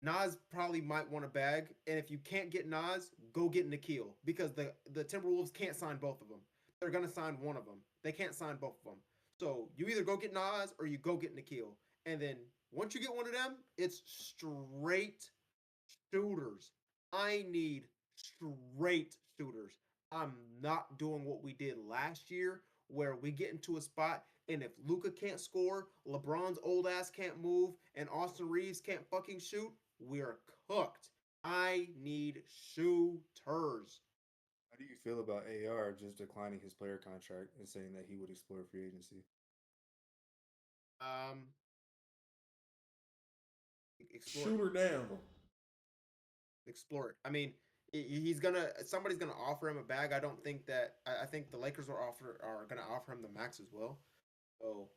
S3: Nas probably might want a bag, and if you can't get Nas, go get Nikhil because the Timberwolves can't sign both of them. They're gonna sign one of them. They can't sign both of them. So you either go get Nas or you go get Nikhil, and then once you get one of them, it's straight shooters. I need straight shooters. I'm not doing what we did last year, where we get into a spot and if Luca can't score, LeBron's old ass can't move, and Austin Reeves can't fucking shoot, we're cooked. I need shooters.
S6: How do you feel about AR just declining his player contract and saying that he would explore free agency?
S3: Explore
S2: shooter down.
S3: explore it. I mean, somebody's gonna offer him a bag. I don't think that I think the Lakers are gonna offer him the max as well. So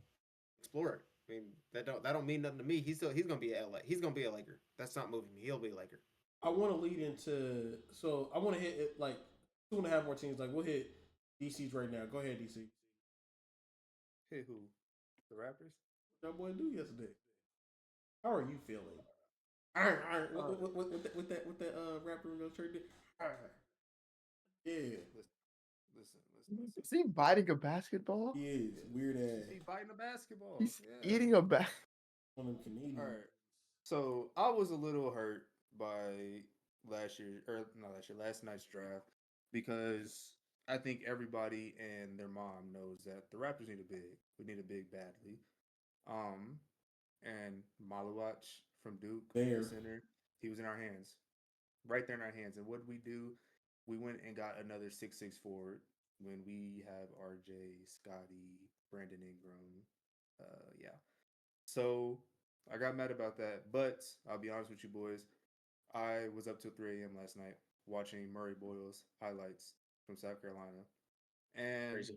S3: explore it. I mean, that don't mean nothing to me. He's gonna be a LA. He's gonna be a Laker. That's not moving me. He'll be a Laker.
S2: I want to lead into so I want to hit it like 2.5 more teams. Like we'll hit DC's right now. Go ahead, DC.
S6: Hit who? The Raptors?
S2: What that boy do yesterday? How are you feeling? With that rapper in the trade. Yeah,
S6: Listen.
S1: Is he biting a basketball?
S2: he is weird ass.
S6: He biting a basketball.
S1: He's
S6: Yeah.
S1: eating a bat.
S2: One of them Canadians.
S6: All right. So I was a little hurt by last night's draft because I think everybody and their mom knows that the Raptors need a big. We need a big badly. And Malawach from Duke,
S2: There.
S6: the center, he was in our hands, right there in our hands. And what did we do? We went and got another 6'6" forward when we have RJ, Scotty, Brandon Ingram. Yeah. So I got mad about that, but I'll be honest with you boys. I was up till 3 a.m. last night watching Murray Boyle's highlights from South Carolina, and
S7: Crazy.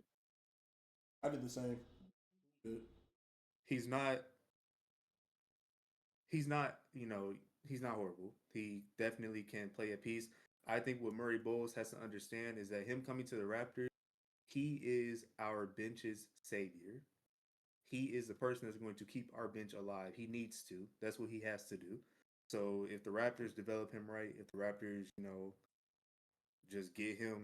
S2: I did the same. Good.
S6: he's not. He's not. He's not horrible. He definitely can play a piece. I think what Murray Bowles has to understand is that him coming to the Raptors, he is our bench's savior. He is the person that's going to keep our bench alive. He needs to. That's what he has to do. So if the Raptors develop him right, if the Raptors, just get him,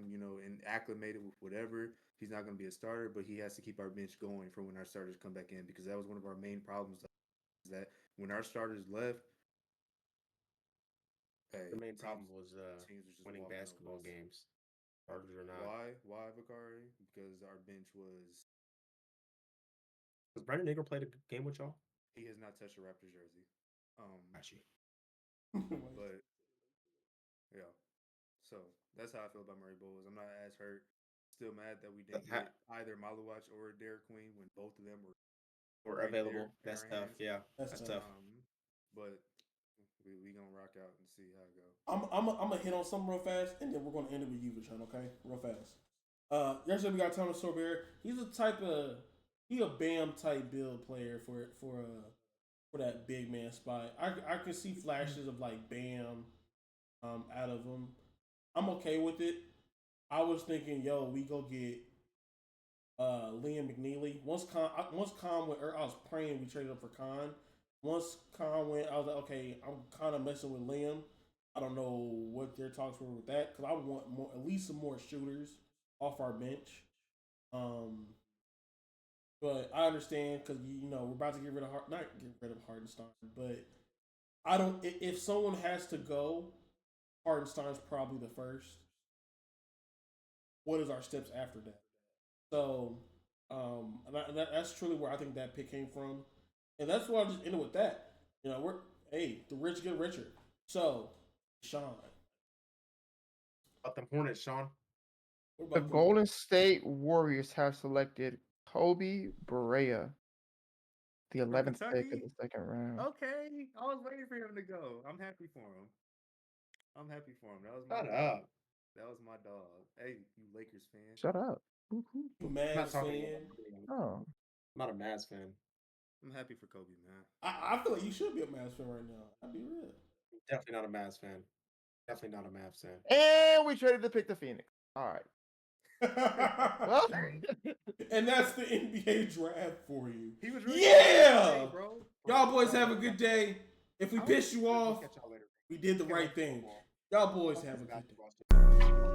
S6: and acclimated with whatever, he's not going to be a starter, but he has to keep our bench going for when our starters come back in, because that was one of our main problems, is that when our starters left,
S7: The main problem was
S6: teams were just
S7: winning
S6: walking
S7: basketball
S6: over us.
S7: games. Starters or not.
S6: Why, Vakari? Because our bench was.
S7: Has Brandon Ingram played a game with y'all?
S6: He has not touched a Raptors jersey.
S7: Actually.
S6: But yeah, so that's how I feel about Murray Bowles. I'm not as hurt. Still mad that we didn't get either Malawach or Derek Queen when both of them were right
S7: available.
S6: there in
S7: That's
S6: our
S7: tough.
S6: hands.
S7: Yeah,
S2: That's
S7: tough.
S6: But we gonna rock out and see how it goes.
S2: I'm gonna hit on something real fast, and then we're gonna end it with you, Vachon, okay? Real fast. Yesterday we got Thomas Sorbear. He's a Bam type build player for that big man spot. I can see flashes of like Bam out of him. I'm okay with it. I was thinking, we go get Liam McNeely. Once Con went, I was praying we traded up for Con. Once Con went, I was like, okay, I'm kind of messing with Liam. I don't know what their talks were with that, because I want at least some more shooters off our bench. But I understand, because we're about to get rid of not get rid of Hardenstein, but I don't. If someone has to go, Hardenstein's probably the first. What is our steps after that? So that's truly where I think that pick came from, and that's why I just ended with that. The rich get richer. So, Sean,
S7: About them Hornets, Sean.
S2: what
S1: The
S2: about
S1: Golden State Warriors have selected Kobe Barea, the 11th pick of
S6: Kentucky?
S1: the second round.
S6: Okay, I was waiting for him to go. I'm happy for him. That was my
S7: Shut
S6: dog.
S7: up.
S6: That was my dog. Hey, you Lakers fan.
S1: Shut up.
S2: you,
S7: I'm
S2: Mavs
S7: not talking
S2: fan?
S7: about
S1: Oh,
S7: I'm not a Mavs fan.
S6: I'm happy for Kobe, man.
S2: I feel like you should be a Mavs fan right now. I'll be real.
S7: Definitely not a Mavs fan. Definitely not a Mavs fan.
S1: and we traded to pick the Phoenix. All right. Well,
S2: And that's the NBA draft for you.
S6: He was really
S2: Yeah!
S6: good, bro.
S2: Y'all boys have a good day. If we piss you off,
S7: Catch y'all later.
S2: we did the right thing.
S7: Football.
S2: Y'all boys have a good day.
S7: Basketball.